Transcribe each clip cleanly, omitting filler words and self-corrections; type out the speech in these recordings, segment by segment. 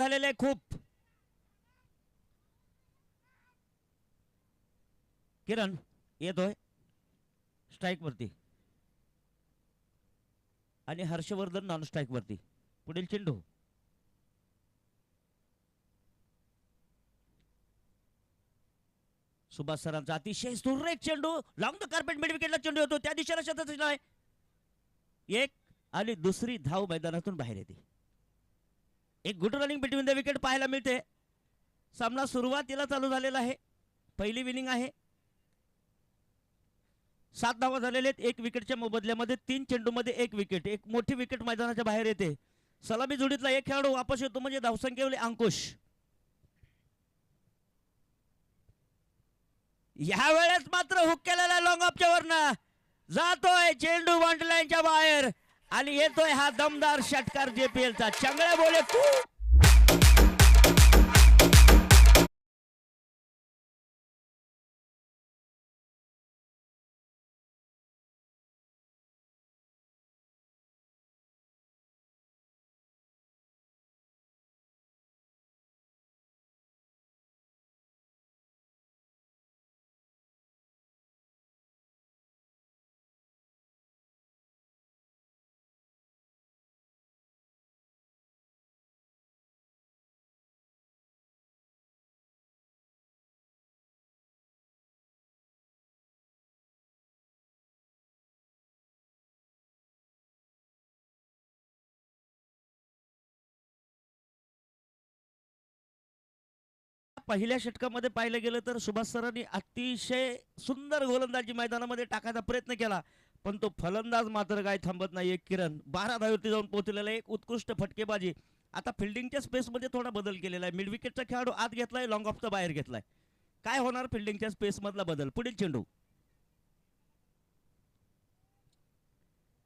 झालेले खूप. किरण येतोय स्ट्राइक वरती आणि हर्षवर्धन नॉन स्ट्राइक वरती. पुढील चेंडू सुभाष सरांचा अतिशय सुरेख चेंडू. लॉंग द कार्पेट मिड विकेटला चेंडू होतो, त्या दिशेला शतक आहे. एक आणि दुसरी धाव मैदानातून बाहेर येते. एक good running between the wicket पाहायला मिळते. सामना सुरुवातीला चालू झालेला आहे. पहिली विनिंग आहे. 7 धावा झालेले आहेत. 1 विकेटच्या मोबदल्यामध्ये 3 चेंडूमध्ये 1 विकेट. एक मोठी विकेट मैदानाच्या बाहेर येते. सलामी जोडीतला एक खेळाडू वापस येतो म्हणजे धावसंख्येवरील अंकुश. ह्या वेळेस मात्र हुक केलेला लॉंग ऑफच्या वरनं जातोय चेंडू बाउंड्री लाईनच्या बाहेर आणि येतोय हा दमदार षटकार जेपीएलचा. चांगल्या बोले पहिल्या षटकामध्ये पाहिलं गेलं तर सुभाष सरांनी अतिशय सुंदर गोलंदाजी मैदानामध्ये टाकायचा प्रयत्न केला, पण तो फलंदाज मात्र काय थांबत नाही. किरण 12 धावेवरती जाऊन पोहोचलेला एक उत्कृष्ट फटकेबाजी. आता फिल्डिंगच्या स्पेसमध्ये थोडा बदल केलेला आहे. मिड विकेटचा खेळाडू आत घेतलाय, लॉंग ऑफचा बाहेर घेतलाय. काय होणार फिल्डिंगच्या स्पेस मधला बदल. पुढील चेंडू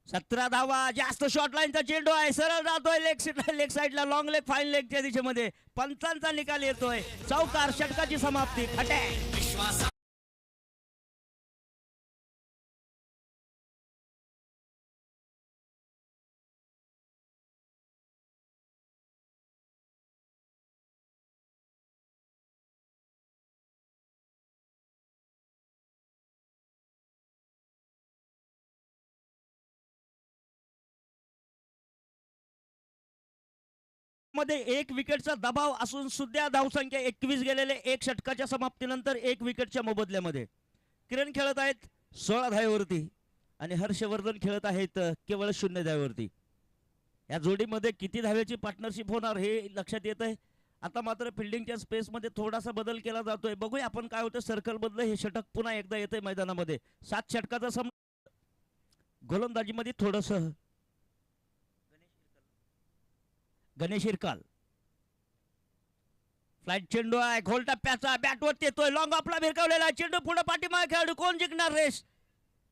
17 धावा. जास्त शॉर्ट लाईनचा चेंडू आहे. सरळ जातोय लेग साईडला. लॉंग लेग फाईन लेगच्या दिशेमध्ये. पंचांचा निकाल येतोय. चौकार. षटकाची समाप्ती. खटे मध्ये 1 विकेटचा दबाव असून सुद्धा धावसंख्या 21 गेलेले. 1 षटकाच्या समाप्तीनंतर 1 विकेटच्या मोबदल्यामध्ये. किरण खेळत आहेत 16 धावेवरती आणि हर्षवर्धन खेळत आहेत केवळ 0 धावेवरती. या जोडीमध्ये किती धावेची पार्टनरशिप होणार हे लक्षात येत आहे. आता मात्र फिल्डिंगच्या स्पेस मध्ये थोडासा बदल केला जातोय. बघूया आपण काय होतं. सर्कल बदल हे षटक पुन्हा एकदा येतंय मैदानामध्ये. 7 षटकाचा गोलंदाजीमध्ये थोडस गणेश इरकाल. फ्लाइट चेंडू आहे. खोल टप्प्याचा. बॅटवर येतोय. लॉंग ऑफला भिरकावलेला चेंडू. पुढे पाठीमागे खेळाडू. कोण जिंकणार रेस.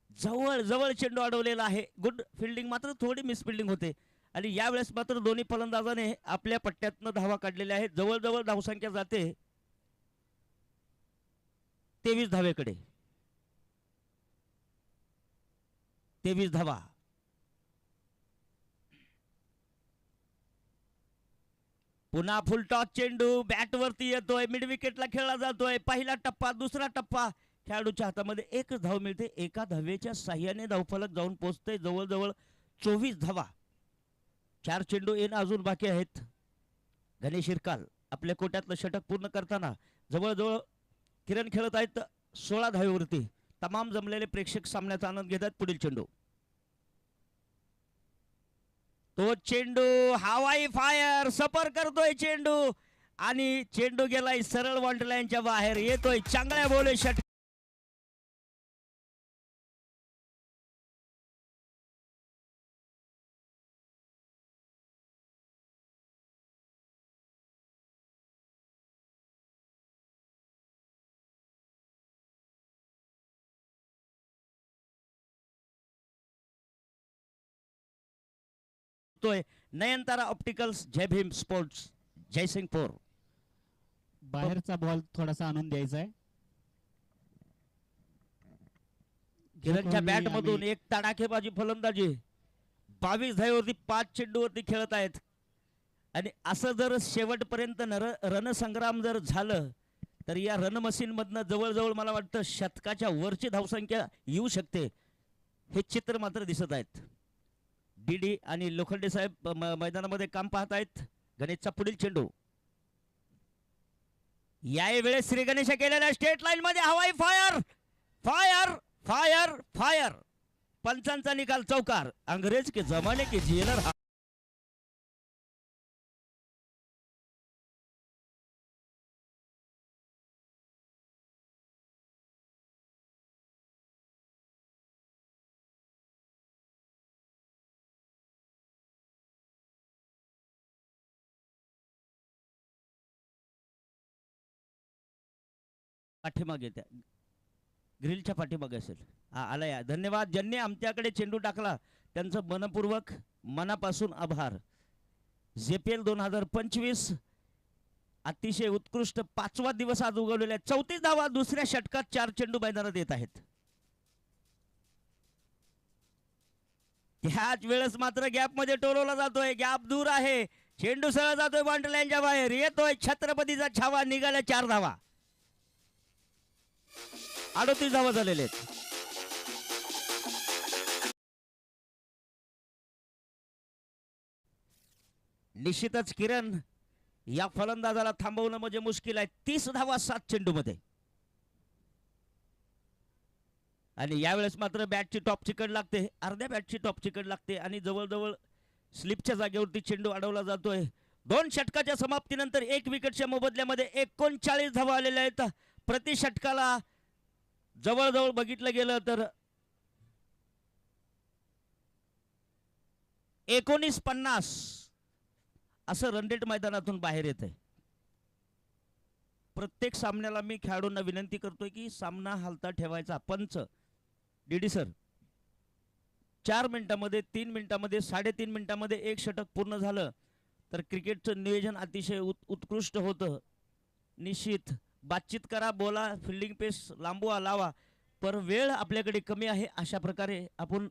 जवळ जवळ चेंडू अडवलेला आहे. गुड फिल्डिंग मात्र थोडी मिस फिल्डिंग होते आणि यावेळेस मात्र दोन्ही फलंदाजाने आपल्या पट्ट्यातनं धावा काढलेल्या आहेत. जवळ जवळ धावसंख्या जाते 23 धावेकडे. 23 धावा. पुन्हा फुल टॉस चेंडू बॅटवरती येतोय. मिड विकेटला खेळला जातोय. पहिला टप्पा. दुसरा टप्पा. खेळाडूच्या हातामध्ये 1 धाव मिळते. एका धावेच्या साह्याने धावफलक जाऊन पोहोचते जवळजवळ 24 धावा. 4 चेंडू येणं अजून बाकी आहेत. गणेश इरकाल आपल्या कोट्यातलं षटक पूर्ण करताना जवळजवळ किरण खेळत आहेत 16 धावेवरती. तमाम जमलेले प्रेक्षक सामन्याचा आनंद घेतात. पुढील चेंडू. तो चेंडू हवाई फायर. सफर करतोय चेंडू आणि चेंडू गेलाय सरळ बाउंड्री लाईनच्या बाहेर. येतोय चांगल्या बोले षटक. नयनतारा ऑप्टिकल्स, जय भीम स्पोर्ट्स, जयसिंगपूर. बाहेरचा बॉल थोडासा आणून द्यायचा आहे. किरणच्या बॅट मधून एक तडाखेबाजी फलंदाजी. 22 धावेवरती 5 चेंडूवरती खेळत आहेत. आणि असं जर शेवटपर्यंत रणसंग्राम जर झालं तर या रणमशीन मधनं जवळजवळ मला वाटतं शतकाच्या वरची धावसंख्या येऊ शकते. हे चित्र मात्र दिसत आहेत. डीडी आणि लोखंडे साहेब मैदानामध्ये काम पाहत आहेत. गणेशचा पुढील चेंडू यावेळेस श्री गणेश केलेल्या स्टेट लाईन मध्ये हवाई फायर फायर फायर फायर. पंचांचा निकाल चौकार. अंग्रेज के जमाने के जेलर. पाठीमागे त्या ग्रिलच्या पाठीमागे असेल. आला या. धन्यवाद. ज्यांनी आमच्याकडे चेंडू टाकला त्यांचं मनपूर्वक मनापासून आभार. जेपीएल 2025 अतिशय उत्कृष्ट 5वा दिवस आज उगवलेला आहे. 34 धावा दुसऱ्या षटकात 4 चेंडू मैदानात येत आहेत. त्याच वेळेस मात्र गॅप मध्ये टोलवला जातोय. गॅप दूर आहे. चेंडू सरळ जातोय बाउंड्री लाईनच्या बाहेर. येतोय छत्रपतीचा छावा. निघाल्या 4 धावा. 38 धावा झालेले आहेत. निश्चितच किरण या फलंदाजाला थांबवणं म्हणजे मुश्किल आहे. 30 धावा 7 चेंडू मध्ये. आणि यावेळेस मात्र बॅटची टॉप चिकट लागते. अर्ध्या बॅटची टॉप चिकट लागते आणि जवळजवळ स्लिपच्या जागेवरती चेंडू अडवला जातोय. 2 षटकाच्या समाप्तीनंतर 1 विकेटच्या मोबदल्यामध्ये 39 धावा आलेल्या आहेत. प्रति षटकाला जवळजवळ बघितलं गेलं तर 19-50 असं रन रेट मैदानातून बाहेर येत आहे. प्रत्येक सामन्याला मी खेळाडूंना विनंती करतोय की सामना हालता ठेवायचा. पंच डीडी सर 4 मिनिटांमध्ये 3 मिनिटांमध्ये 3.5 मिनिटांमध्ये 1 षटक पूर्ण झालं तर क्रिकेटचं नियोजन अतिशय उत्कृष्ट होतं. निश्चित बातचीत करा, बोला, फिल्डिंग पेस लांबवा लावा, पर वेळ आपल्याकडे कमी आहे. अशा प्रकारे आपण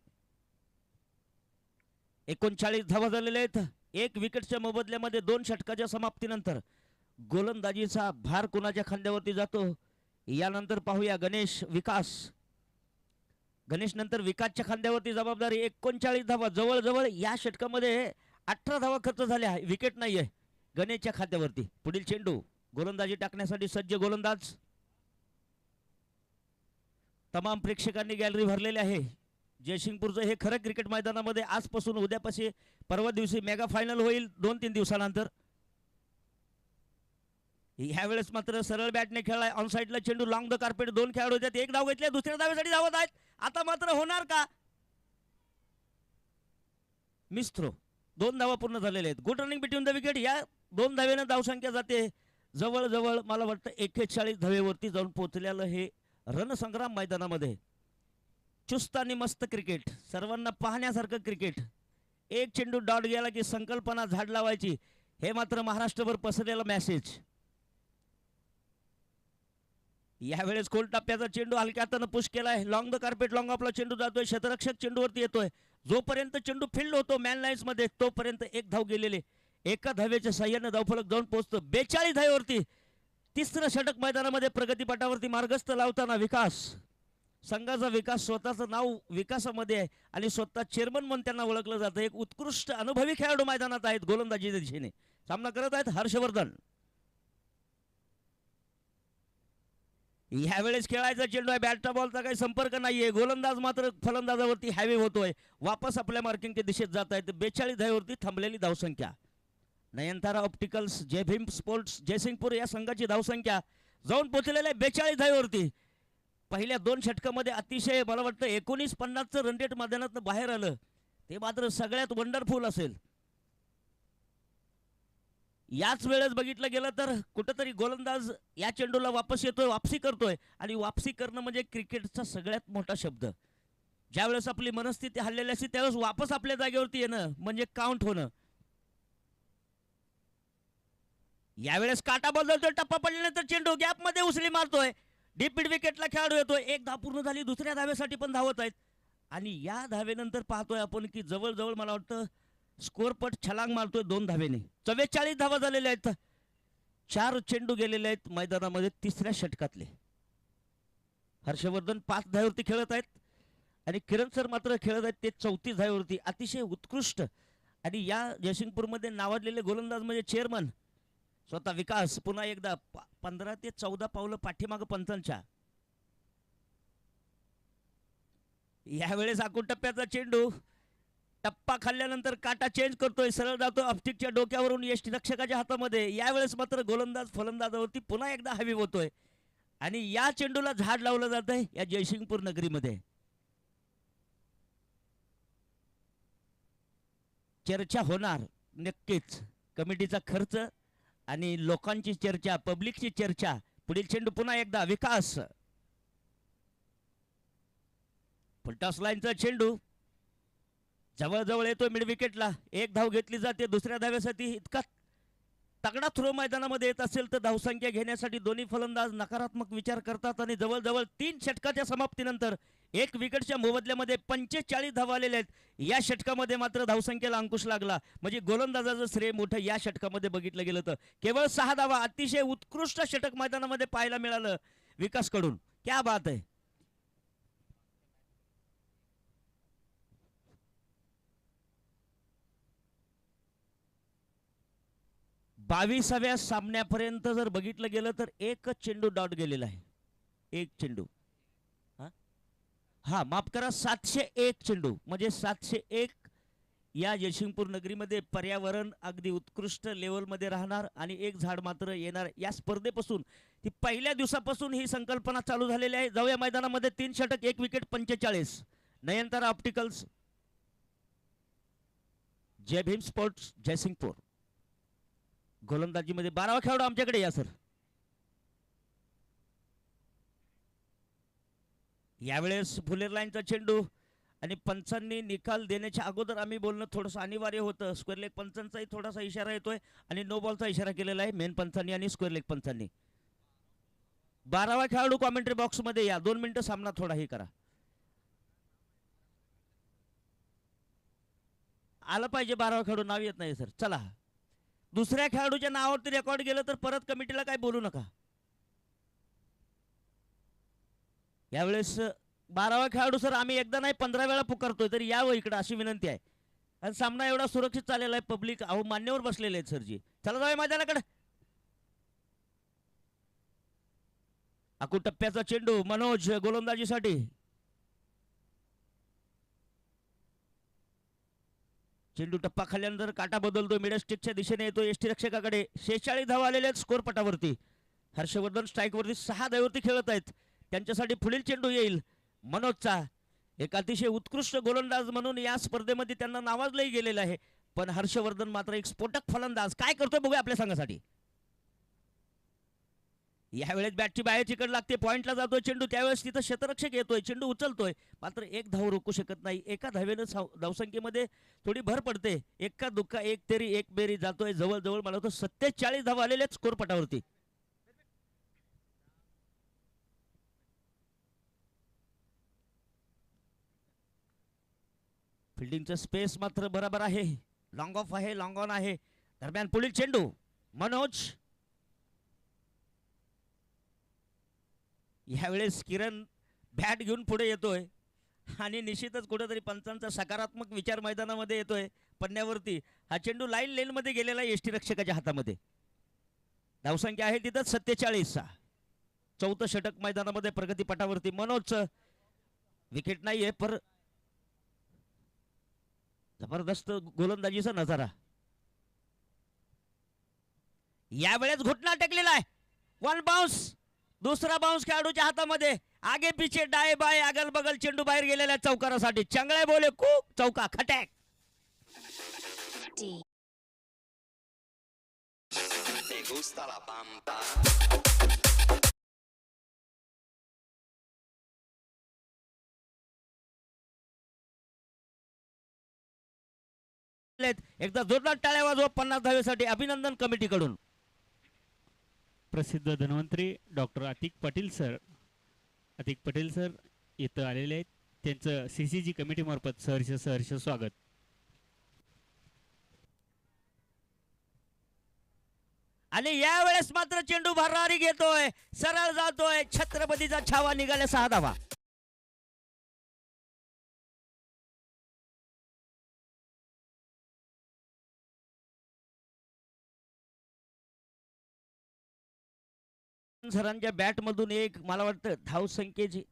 39 धावा झालेल्या आहेत. 1 विकेटच्या मोबदल्यामध्ये 2 षटकाच्या समाप्तीनंतर गोलंदाजीचा भार कुणाच्या खांद्यावरती जातो यानंतर पाहूया. गणेश विकास. गणेश नंतर विकासच्या खांद्यावरती जबाबदारी. 39 धावा जवळजवळ या षटकामध्ये 18 धावा खर्च झाल्या. विकेट नाहीये गणेशच्या खात्यावरती. पुढील चेंडू गोलंदाजी टाकण्यासाठी सज्ज गोलंदाज. तमाम प्रेक्षकांनी गॅलरी भरलेली आहे. जयसिंगपूरचं हे खरं क्रिकेट मैदानामध्ये आजपासून उद्यापासून परवा दिवशी मेगा फायनल होईल 2-3 दिवसानंतर. यावेळेस मात्र सरळ बॅटने खेळलाय. ऑन साइडला चेंडू लॉंग द कार्पेट. 2 खेळाडू होते. 1 धाव घेतले. दुसऱ्या धावेसाठी धावत आहेत. आता मात्र होणार का? Miss throw. 2 धावा पूर्ण झालेले आहेत. Good running between the wicket. या 2 धावेनं धावसंख्या जाते जवळजवळ मला वाटतं 41 धावेवरती जाऊन पोहोचलेलं हे रणसंग्राम मैदानामध्ये. चुस्त आणि मस्त क्रिकेट. सर्वांना पाहण्यासारखं क्रिकेट. 1 चेंडू डॉट गेला की संकल्पना झाड लावायची. हे मात्र महाराष्ट्रभर पसरलेला मेसेज. यावेळेस खोल टप्प्याचा चेंडू हलक्या हाताने पुश केलाय. Long the carpet. लॉंग आपला चेंडू जातोय. क्षेत्ररक्षक चेंडूवरती येतोय. जोपर्यंत चेंडू फील्ड होतो मॅन लाईन्स मध्ये तोपर्यंत 1 धाव गेलेले. एका धावेच्या साह्याने धावफलक जाऊन पोहोचतो 42 धावेवरती. तिसरं षटक मैदानामध्ये प्रगतीपटावरती मार्गस्थ लावताना विकास. संघाचा विकास. स्वतःचं नाव विकासामध्ये आहे आणि स्वतः चेअरमन म्हणून त्यांना ओळखलं जातं. एक उत्कृष्ट अनुभवी खेळाडू मैदानात आहेत. गोलंदाजीच्या दिशेने सामना करत आहेत हर्षवर्धन. यावेळेस खेळायचा चेंडू आहे. बॅटचा बॉलचा काही संपर्क नाहीये. गोलंदाज मात्र फलंदाजावरती हॅवी होतोय. वापस आपल्या मार्किंगच्या दिशेत जात आहेत. 42 धावेवरती थांबलेली धावसंख्या. नयनतारा ऑप्टिकल्स, जय भीम स्पोर्ट्स, जयसिंगपूर या संघाची धावसंख्या जाऊन पोहोचलेल्या 42 धावेवरती. पहिल्या 2 षटकामध्ये अतिशय मला वाटतं 19-50चं रन रेट मैदानात बाहेर आलं. ते मात्र सगळ्यात वंडरफुल असेल. याच वेळेस बघितलं गेलं तर कुठेतरी गोलंदाज या चेंडूला वापस येतोय, वापसी करतोय. आणि वापसी करणं म्हणजे क्रिकेटचा सगळ्यात मोठा शब्द. ज्यावेळेस आपली मनस्थिती हल्लेली असते त्यावेळेस वापस आपल्या जागेवरती येणं म्हणजे काउंट होणं. यावेळेस काटा बदलतोय. टप्पा पडल्यानंतर चेंडू गॅप मध्ये उसळी मारतोय. डीप मिड विकेटला खेळाडू येतोय. 1 धाव पूर्ण झाली. दुसऱ्या धावेसाठी पण धावत आहेत. आणि या धावेनंतर पाहतोय आपण की जवळजवळ मला वाटतं स्कोअरपट छलांग मारतोय 2 धावेने. 44 धावा झालेल्या आहेत. 4 चेंडू गेलेले आहेत मैदानामध्ये तिसऱ्या षटकातले. हर्षवर्धन 5 धावेवरती खेळत आहेत आणि किरण सर मात्र खेळत आहेत ते 34 धावेवरती. अतिशय उत्कृष्ट. आणि या जयसिंगपूरमध्ये नावाजलेले गोलंदाज म्हणजे चेअरमन स्वतः विकास. पुन्हा एकदा 15 ते 14 पावलं पाठीमागं पंचांच्या. यावेळेस टप्प्याचा चेंडू टप्पा खाल्ल्यानंतर काटा चेंज करतोय, सरळ जातो ऑप्टिकच्या डोक्यावरून यष्टीरक्षकाच्या हातामध्ये. यावेळेस मात्र गोलंदाज फलंदाजावरती पुन्हा एकदा हवी होतोय आणि या चेंडूला झाड लावलं जात आहे या जयसिंगपूर नगरीमध्ये. चर्चा होणार नक्कीच. कमिटीचा खर्च आणि लोकांची चर्चा, पब्लिकची चर्चा. पुढील चेंडू पुन्हा एकदा विकास. फुलटॉस लाईनचा चेंडू जवळ येतोय मिड विकेटला. 1 धाव घेतली जाते. दुसऱ्या धाव्यासाठी इतका तगडा थ्रो मैदानामध्ये येत असेल तर धावसंख्या घेण्यासाठी दोन्ही फलंदाज नकारात्मक विचार करतात आणि जवळ 3 षटकाच्या समाप्तीनंतर 1 विकेटच्या मोबदल्यामध्ये 45 धावा आलेल्या आहेत. या षटकामध्ये मात्र धावसंख्येला अंकुश लागला. म्हणजे गोलंदाजाचं श्रेय मोठं या षटकामध्ये बघितलं गेलं तर. केवळ 6 धावा. अतिशय उत्कृष्ट षटक मैदानामध्ये पाहायला मिळालं विकासकडून. क्या बात आहे. 22व्या सामन्यापर्यंत जर बघितलं गेलं तर एकच चेंडू डॉट गेलेला आहे. 1 चेंडू. हा माफ करा, 701 चेंडू. म्हणजे 701. या जयसिंगपूर नगरीमध्ये पर्यावरण अगदी उत्कृष्ट लेवलमध्ये राहणार आणि 1 झाड मात्र येणार. या स्पर्धेपासून ती पहिल्या दिवसापासून ही संकल्पना चालू झालेली आहे. जाऊया मैदानामध्ये. 3 षटक 1 विकेट 45. नयनतारा ऑप्टिकल्स, जय भीम स्पोर्ट्स जयसिंगपूर. गोलंदाजीमध्ये 12वा खेळाडू आमच्याकडे या सर. यावेळेस फुलेर लाईनचा चेंडू आणि पंचांनी निकाल देण्याच्या अगोदर आम्ही बोलणं थोडंसं अनिवार्य होतं. स्क्वेअर लेग पंचांचाही थोडासा इशारा येतोय आणि नो बॉलचा इशारा केलेला आहे मेन पंचांनी आणि स्क्वेअर लेग पंचांनी. 12वा खेळाडू कॉमेंट्री बॉक्स मध्ये या. 2 मिनिटं सामना थोडा हे करा. आलं पाहिजे 12वा खेळाडू. नाव येत नाही सर. चला, दुसऱ्या खेळाडूच्या नावावरती रेकॉर्ड गेलं तर परत कमिटीला काय बोलू नका. यावेळेस 12वा खेळाडू सर आम्ही एकदा नाही 15 वेळा पुकारतोय तरी यावं इकडे अशी विनंती आहे. आणि सामना एवढा सुरक्षित चाललेला आहे. पब्लिक अहो मान्यवर बसलेले आहेत सरजी. चला जाऊया मैदानाकडे. टप्प्याचा चेंडू मनोज गोलंदाजीसाठी. चेंडू टप्पा खाल्ल्यानंतर काटा बदलतो. मिडस्टिकच्या दिशेने येतो यष्टीरक्षकाकडे. 46 धावा आलेल्या आहेत स्कोर पटावरती. हर्षवर्धन स्ट्राईक वरती 6 धावेवरती खेळत आहेत. त्यांच्यासाठी पुढील चेंडू येईल मनोजचा. एक अतिशय उत्कृष्ट गोलंदाज म्हणून या स्पर्धेमध्ये त्यांना नावाजलंही गेलेलं आहे. पण हर्षवर्धन मात्र एक स्फोटक फलंदाज. काय करतोय बघूया आपल्या संघासाठी. यावेळेस बॅटची बाहेरची कड लागते. पॉइंटला जातोय चेंडू. त्यावेळेस तिथं क्षेत्ररक्षक येतोय. चेंडू उचलतोय मात्र 1 धाव रोखू शकत नाही. एका धावेनं धावसंख्येमध्ये थोडी भर पडते. एका दुक्का 1 तेरी 1 बेरी जातोय. जवळ मला होतं 47 धावा आलेल्या आहेत स्कोर पटावरती. फिल्डिंगचं स्पेस मात्र बरोबर आहे. लॉंग ऑफ आहे, लॉंग ऑन आहे. दरम्यान पुढील चेंडू मनोज. यावेळेस किरण बॅट घेऊन पुढे येतोय आणि निश्चितच कुठेतरी पंचांचा सकारात्मक विचार मैदानामध्ये येतोय. पडण्यावरती हा चेंडू लाईन लेन मध्ये गेलेला आहे यष्टीरक्षकाच्या हातामध्ये. धावसंख्या आहे तिथं 47. 4थं षटक मैदानामध्ये प्रगती पटावरती. मनोजचं विकेट नाहीये पर जबरदस्त गोलंदाजीचा नजारा. यावेळेस घुटना टेकलेला आहे. 1 बाउन्स. दुसरा बाउन्स खेळाडूच्या हातामध्ये. आगे पीछे डाय बाय अगल बगल चेंडू बाहेर गेलेला चौकारासाठी. चांगले बोले खूप चौका खटॅक. एकदा जोरदार टाळ्या वाजवा 50 धावेसाठी. अभिनंदन कमिटीकडून. प्रसिद्ध धन्वंतरी डॉक्टर अतिक पाटील सर इथं आलेले आहेत. त्यांचं CCG कमिटी मार्फत सहर्ष स्वागत. आणि यावेळेस मात्र चेंडू भरारी घेतोय, सरळ जातोय, छत्रपतीचा छावा निघाला 6 धावा. सरांच्या बॅट मधून एक मला वाटतं धाव संख्येची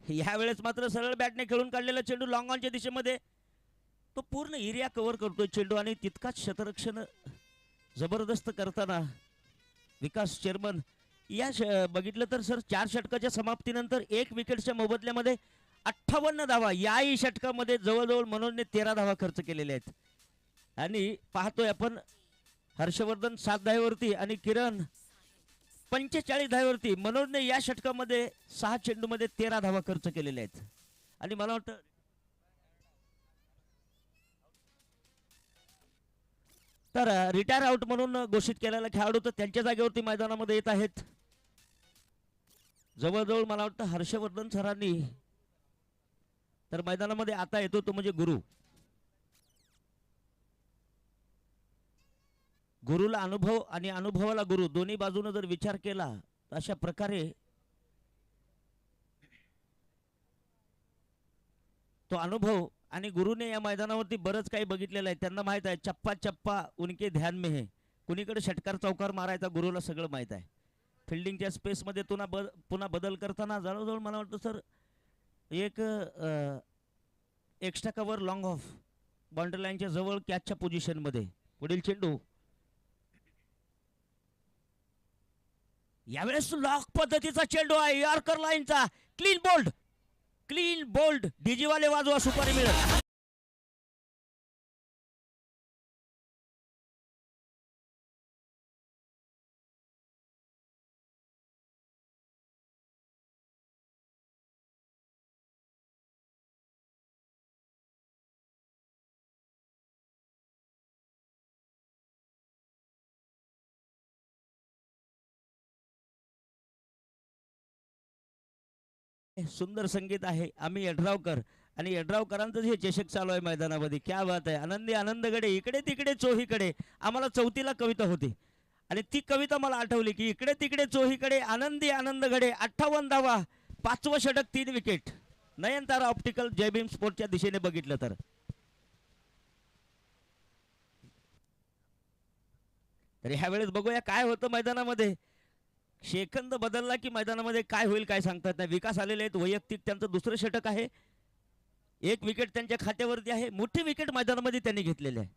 यावेळेस मात्र सरळ बॅटने खेळून काढलेला चेंडू लॉंग ऑनच्या दिशेमध्ये तो पूर्ण एरिया कव्हर करतोय चेंडू आणि तितकाच क्षेत्ररक्षण जबरदस्त करताना विकास चेअरमन बघितलं तर सर 4 षटकाच्या समाप्तीनंतर 1 विकेटच्या मोबदल्यामध्ये 58 धावा. याही षटकामध्ये जवळजवळ मनोजने 13 धावा खर्च केलेल्या आहेत आणि पाहतोय आपण हर्षवर्धन 7 धावेवरती आणि किरण 45 धावेवरती. मनोजने या षटकामध्ये 6 चेंडूमध्ये 13 धावा खर्च केलेल्या आहेत आणि मला वाटतं तर रिटायर आउट म्हणून घोषित केलेला खेळाडू तर त्यांच्या जागेवरती मैदानामध्ये येत आहेत. जवळजवळ मला वाटतं हर्षवर्धन सरांनी तर मैदानामध्ये आता येतो तो म्हणजे गुरुला अनुभव आणि अनुभवाला गुरु दोन्ही बाजूने जर विचार केला तर अशा प्रकारे तो अनुभव आणि गुरुने या मैदानावरती बरंच काही बघितलेलं आहे. त्यांना माहित आहे चप्पा चप्पा उनके ध्यान में है. कुणीकडे षटकार चौकार मारायचा गुरुला सगळं माहित आहे. फिल्डिंगच्या स्पेसमध्ये पुन्हा बदल करताना जवळजवळ मला वाटतं सर एक extra cover long of boundary लाईनच्या जवळ कॅचच्या पोझिशनमध्ये पुढील चेंडू यावेळेस लॉक पद्धतीचा चेंडू आहे. यॉर्कर लाईनचा क्लीन बोल्ड डीजीवाले वाजवा सुपारी मिळत. सुंदर संगीत आहे आम्ही यड्रावकर आणि यड्रावकरांचं हे चषक चालू आहे मैदानामध्ये. क्या बात आहे. आनंदी आनंदगडे इकडे तिकडे चोहीकडे. आम्हाला चौथीला कविता होती आणि ती कविता मला आठवली की इकडे तिकडे चोहीकडे आनंदी आनंदगडे. 58 धावा, 5वं षटक, 3 विकेट. नयनतारा ऑप्टिकल जयभीम स्पोर्टच्या दिशेने बघितलं तर ह्या वेळेस बघूया काय होतं मैदानामध्ये. शेकंद बदलला की मैदानामध्ये काय होईल काय सांगतात नाही. विकास आलेले आहेत, वैयक्तिक त्यांचं 2रं षटक आहे. 1 विकेट त्यांच्या खात्यावरती आहे. मोठी विकेट मैदानामध्ये त्यांनी घेतलेली आहे.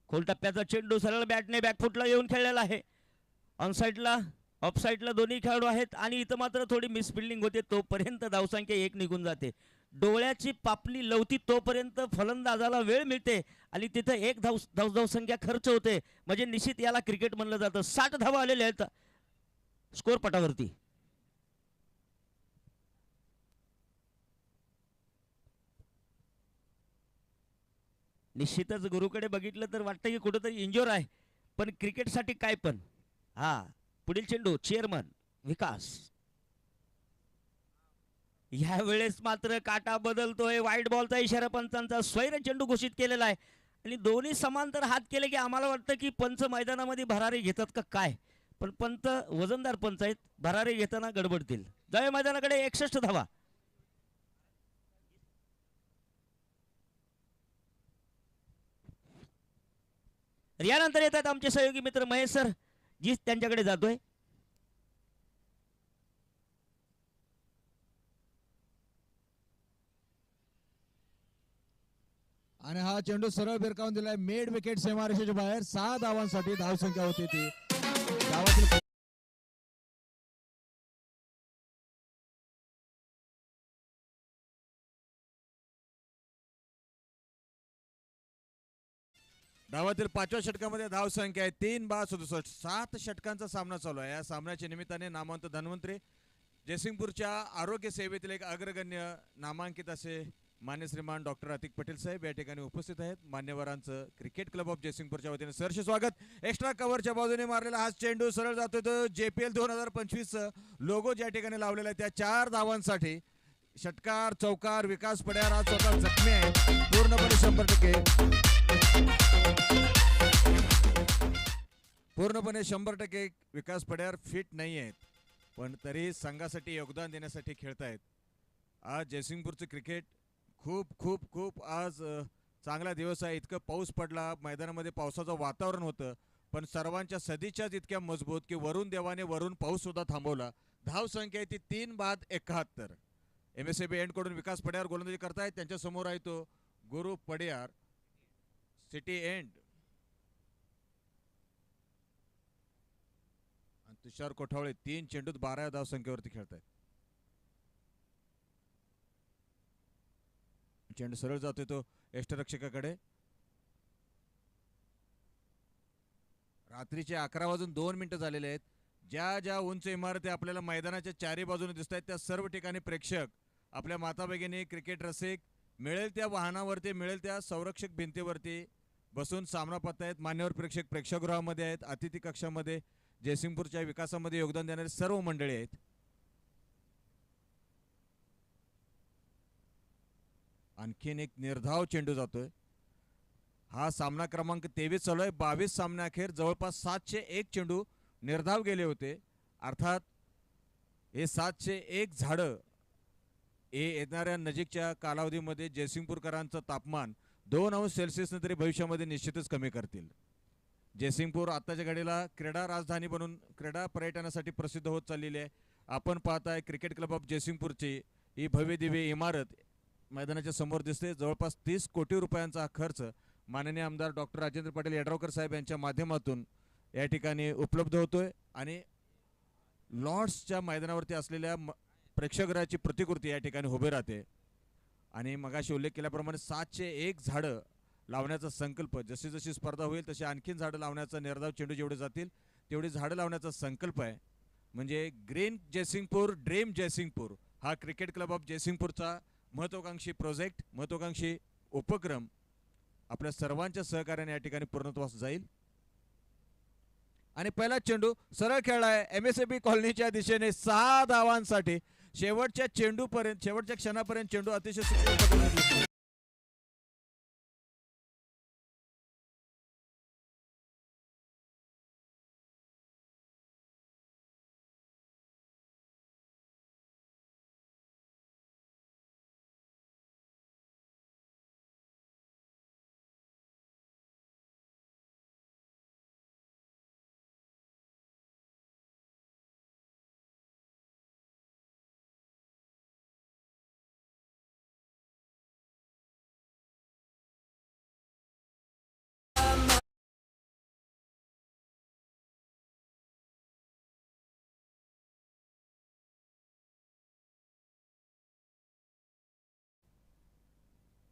खोल टप्प्याचा चेंडू सरळ बॅटने बॅकफुटला येऊन खेळलेला आहे. ऑन साईडला ऑफ साईडला दोन्ही खेळाडू आहेत आणि इथं मात्र थोडी मिसफिल्डिंग होते. तोपर्यंत धावसंख्या 1 निघून जाते. डोळ्याची पापणी लवती तोपर्यंत फलंदाजाला वेळ मिळते आणि तिथे 1 धावसंख्या खर्च होते. म्हणजे निश्चित याला क्रिकेट म्हणलं जातं. 60 धावा आलेल्या आहेत स्कोर पटावरती. निश्चितच गुरुकडे बघितलं तर वाटतं की कुठेतरी इंजोर आहे पण क्रिकेटसाठी काय पण. पुढील चेंडू चेअरमन विकास. यावेळेस मात्र काटा बदलतोय. वाईट बॉलचा इशारा पंचांचा. स्वैर चेंडू घोषित केलेला आहे आणि दोन्ही समांतर हात केले की आम्हाला वाटतं की पंच मैदानामध्ये भरारी घेतात का काय. पण पंत वजनदार पंच आहेत. भरारी घेताना गडबडतील. जाऊया मैदानाकडे. 61 धावा. यानंतर येतात आमचे सहयोगी मित्र महेश सर जी त्यांच्याकडे जातोय. आणि हा चेंडू सरळ भिरकावून दिलाय मिड विकेट सीमारेषेच्या बाहेर. 6 धावांसाठी धावसंख्या होती ती. धावातील डावातील 5व्या षटकामध्ये धावसंख्या आहे 3/67. 7 षटकांचा सामना चालू आहे. या सामन्याच्या निमित्ताने नामवंत धन्वंतरी जयसिंगपूरच्या आरोग्य सेवेतील एक अग्रगण्य नामांकित असे मान्य श्रीमान डॉक्टर अतिक पटेल साहेब या ठिकाणी उपस्थित आहेत. मान्यवरांचं क्रिकेट क्लब ऑफ जयसिंगपूरच्या वतीने सहर्ष स्वागत. एक्स्ट्रा कव्हरच्या बाजूने मारलेला हा चेंडू सरळ जातोय तो JPL 2025 लोगो ज्या ठिकाणी लावलेला आहे त्या 4 धावांसाठी. षटकार चौकार विकास पड्यार आज स्वतः जखमी आहे पूर्णपणे 100% विकास पड्यार फिट नाही आहेत पण तरी संघासाठी योगदान देण्यासाठी खेळतायत. आज जयसिंगपूरचं क्रिकेट खूप खूप खूप आज चांगला दिवस आहे. इतकं पाऊस पडला मैदानामध्ये पावसाचं वातावरण होतं पण सर्वांच्या सदिच्छाच इतक्या मजबूत की वरुण देवाने वरून पाऊस सुद्धा थांबवला. धाव संख्या आहे ती 3 बाद 71. MSAB एंड कडून विकास पड्यार गोलंदाजी करतायत. त्यांच्या समोर आहे तो गुरु पड्यार सिटी एंड आणि तुषार कोठावळे 3 चेंडूत 12 धाव संख्येवरती खेळतायत. चेंडू सरळ जातोय तो यष्टरक्षकाकडे. रात्रीचे 11:02 झालेले आहेत. ज्या ज्या उंच इमारती आपल्याला मैदानाच्या चारी बाजूने दिसत आहेत त्या सर्व ठिकाणी प्रेक्षक आपल्या माता भगिनी क्रिकेट रसिक मिळेल त्या वाहनावरती मिळेल त्या संरक्षक भिंतीवरती बसून सामना पाहतायत. मान्यवर प्रेक्षक प्रेक्षागृहामध्ये आहेत. अतिथी कक्षामध्ये जयसिंगपूरच्या विकासामध्ये योगदान देणारे सर्व मंडळी आहेत. आणखीन एक निर्धाव चेंडू जातोय. हा सामना क्रमांक 23 चालू आहे. 22 सामने अखेर जवळपास 701 चेंडू निर्धाव गेले होते. अर्थात हे 701 झाडं हे येणाऱ्या नजीकच्या कालावधीमध्ये जयसिंगपूरकरांचं तापमान 2 अंश सेल्सिअसने तरी भविष्यामध्ये निश्चितच कमी करतील. जयसिंगपूर आत्ताच्या घडीला क्रीडा राजधानी बनून क्रीडा पर्यटनासाठी प्रसिद्ध होत चाललेली आहे. आपण पाहताय क्रिकेट क्लब ऑफ जयसिंगपूरची ही भव्य दिव्य इमारत मैदानाच्या समोर दिसते. जवळपास 30 कोटी रुपयांचा हा खर्च माननीय आमदार डॉक्टर राजेंद्र पाटील यड्रावकर साहेब यांच्या माध्यमातून या ठिकाणी उपलब्ध होतोय आणि लॉर्ड्सच्या मैदानावरती असलेल्या प्रेक्षागृहाची प्रतिकृती या ठिकाणी उभी राहते. आणि मगाशी उल्लेख केल्याप्रमाणे 701 झाडं लावण्याचा संकल्प जशी जशी स्पर्धा होईल तशी आणखीन झाडं लावण्याचा निर्धाव चेंडू जेवढे जातील तेवढी झाडं लावण्याचा संकल्प आहे. म्हणजे ग्रीन जयसिंगपूर ड्रीम जयसिंगपूर हा क्रिकेट क्लब ऑफ जयसिंगपूरचा महत्वाकांक्षी प्रोजेक्ट महत्वाकांक्षी उपक्रम आपल्या सर्वांच्या सहकार्याने या ठिकाणी पूर्णत्वास जाईल. आणि पहिला चेंडू सरळ खेळलाय MSAB कॉलनीच्या दिशेने 6 धावांसाठी. शेवटच्या चेंडूपर्यंत शेवटच्या क्षणापर्यंत चेंडू अतिशय सुंदर पद्धतीने दिसतो.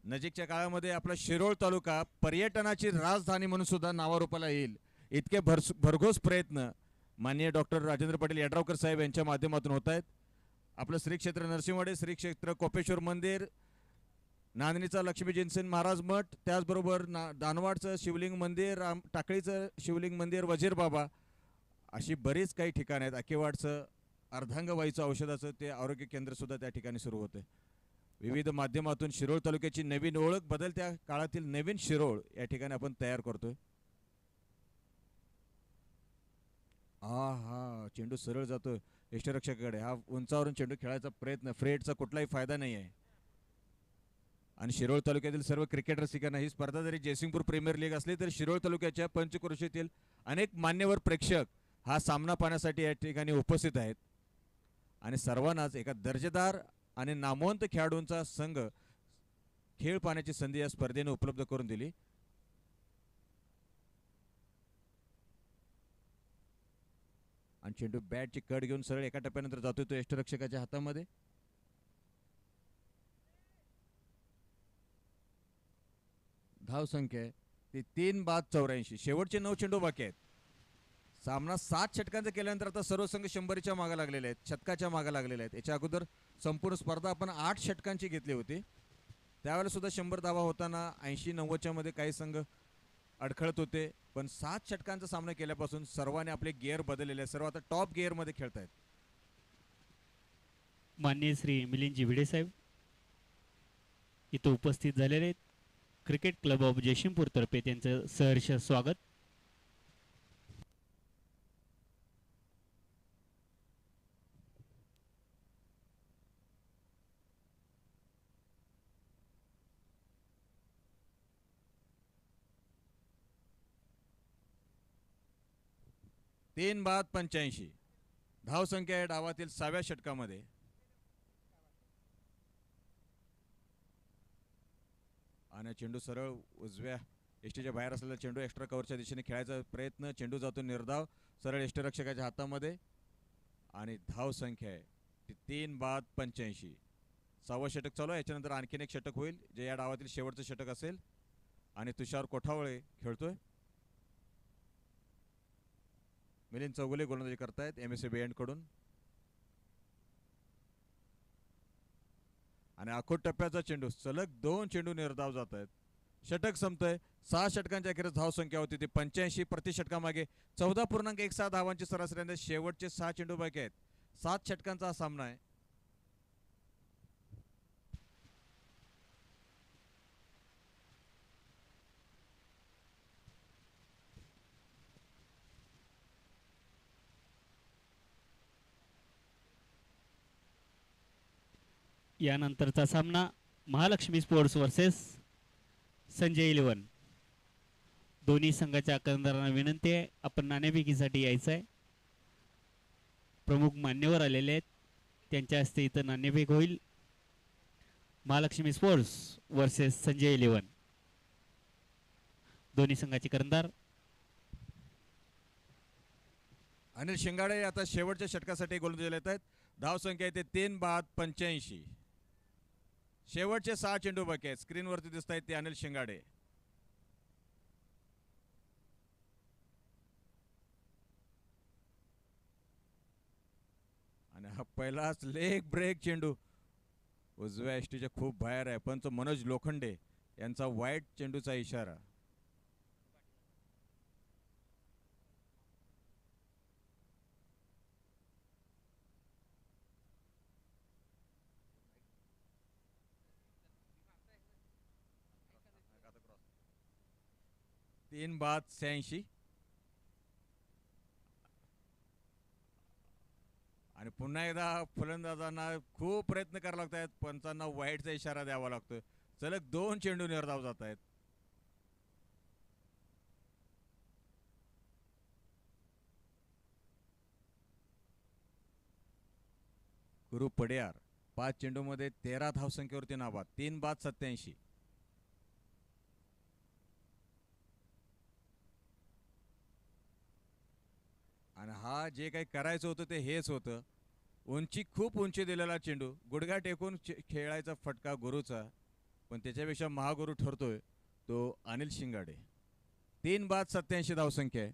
नजीकच्या काळामध्ये आपला शिरोळ तालुका पर्यटनाची राजधानी म्हणून सुद्धा नावारूपाला येईल इतके भरघोस प्रयत्न माननीय डॉक्टर राजेंद्र पाटील यड्रावकर साहेब यांच्या माध्यमातून होत आहेत. आपलं श्री क्षेत्र नरसिंहवाडी, श्री क्षेत्र कोपेश्वर मंदिर, नांदणीचा लक्ष्मी जिनसेन महाराज मठ, त्याचबरोबर दानवाडचं शिवलिंग मंदिर, टाकळीचं शिवलिंग मंदिर, वजीर बाबा अशी बरीच काही ठिकाणं आहेत. अकेवाडचं अर्धांगवायूचं औषधाचं ते आरोग्य केंद्र सुद्धा त्या ठिकाणी सुरू होते. विविध माध्यमातून शिरोळ तालुक्याची नवीन ओळख बदलत्या काळातील नवीन शिरोळ या ठिकाणी आपण तयार करतोय. हा चेंडू सरळ जातोय यष्टरक्षकाकडे. हा उंचावरून चेंडू खेळायचा प्रयत्न, फ्रेडचा कुठलाही फायदा नाही आहे. आणि शिरोळ तालुक्यातील सर्व क्रिकेट रसिकांना ही स्पर्धा जरी जयसिंगपूर प्रीमियर लीग असली तरी शिरोळ तालुक्याच्या पंचक्रोशीतील अनेक मान्यवर प्रेक्षक हा सामना पाहण्यासाठी या ठिकाणी उपस्थित आहेत. आणि सर्वांनाच एका दर्जेदार आणि नामवंत खेळाडूंचा संघ खेळ पाहण्याची संधी या स्पर्धेने उपलब्ध करून दिली. आणि चेंडू बॅटची कट घेऊन सरळ एका टप्प्यानंतर जातोय तो यष्टरक्षकाच्या हातामध्ये. धाव संख्या आहे ती 3 बाद 84. शेवटचे 9 चेंडू बाकी आहेत. सामना 7 षटकांचा केल्यानंतर आता सर्व संघ 100च्या मागे लागलेले आहेत, शतकाच्या मागे लागलेले आहेत. याच्या अगोदर संपूर्ण स्पर्धा आपण 8 षटकांची घेतली होती. त्यावेळेला सुद्धा 100 धावा होताना 80-90च्या मध्ये काही संघ अडखळत होते, पण 7 षटकांचा सामना केल्यापासून सर्वांनी आपले गिअर बदललेले सर्व आता टॉप गिअर मध्ये खेळतायत. माननीय श्री मिलिंदजी भिडे साहेब इथं उपस्थित झालेले आहेत. क्रिकेट क्लब ऑफ जयसिंगपूर तर्फे त्यांचं सहर्ष स्वागत. तीन बाद 85 धाव संख्या आहे डावातील 6व्या षटकामध्ये. आणि चेंडू सरळ उजव्या एष्टीच्या बाहेर असलेला चेंडू एक्स्ट्रा कव्हरच्या दिशेने खेळायचा प्रयत्न. चेंडू जातो निर्धाव सरळ यष्टीरक्षकाच्या हातामध्ये आणि धाव संख्या आहे ती 3 बाद 85. 6वं षटक चालू आहे. याच्यानंतर आणखीन एक षटक होईल जे या डावातील शेवटचं षटक असेल. आणि तुषार कोठावळे खेळतोय. मिलिंद चौगुले गोलंदाजी करतायत MSC बँड कडून. आणि आखोट टप्प्याचा चेंडू सलग 2 चेंडू निर्धाव जात आहेत. षटक संपतंय. 6 षटकांच्या अखेरीस धाव संख्या होती ती 85. प्रति षटकामागे 14.16 धावांची सरासरी. शेवटचे 6 चेंडू बाकी आहेत. 7 षटकांचा हा सामना आहे. यानंतरचा सामना Mahalakshmi sports versus Sanjay eleven. दोन्ही संघाच्या कर्णधारांना विनंती आहे आपण नाणेफेकीसाठी यायचं आहे. प्रमुख मान्यवर आलेले आहेत त्यांच्या हस्ते इथं नाणेफेक होईल. Mahalakshmi sports versus Sanjay eleven. दोन्ही संघाचे कर्णधार अनिल शिंगाडे आता शेवटच्या षटकासाठी गोलंदाजीला येत आहेत. धाव संख्या येते 3 बाद 85. शेवटचे 6 चेंडू बाकी आहेत. स्क्रीनवरती दिसत आहेत ते अनिल शिंगाडे. आणि हा पहिलाच लेग ब्रेक चेंडू उजव्या एष्टीच्या खूप बाहेर आहे. पंच मनोज लोखंडे यांचा वाईट चेंडूचा इशारा. तीन बाद 86. आणि पुन्हा एकदा फलंदाजांना खूप प्रयत्न करावे लागत आहेत. पंचांना वाईटचा इशारा द्यावा लागतोय. सलग 2 चेंडू निर्धाव जात आहेत. गुरु पडियार 5 चेंडूमध्ये 13 धावसंख्येवरती नाबाद. 3 बाद 87. आणि हा जे काही करायचं होतं ते हेच होतं. खूप उंची दिलेला चेंडू गुडघा टेकून खेळायचा फटका गुरुचा. पण त्याच्यापेक्षा महागुरु ठरतोय तो अनिल शिंगाडे. 3 बाद 87 धावसंख्या आहे.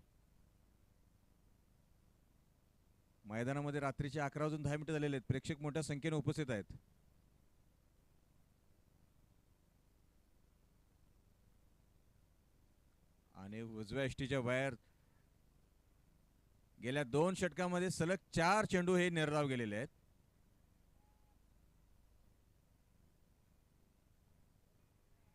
मैदानामध्ये रात्रीचे 11 वाजून 10 मिनिटं झालेले आहेत. प्रेक्षक मोठ्या संख्येने उपस्थित आहेत. आणि उजव्या एष्टीच्या बाहेर गेल्या 2 षटकामध्ये सलग 4 चेंडू हे निर्धाव गेलेले आहेत.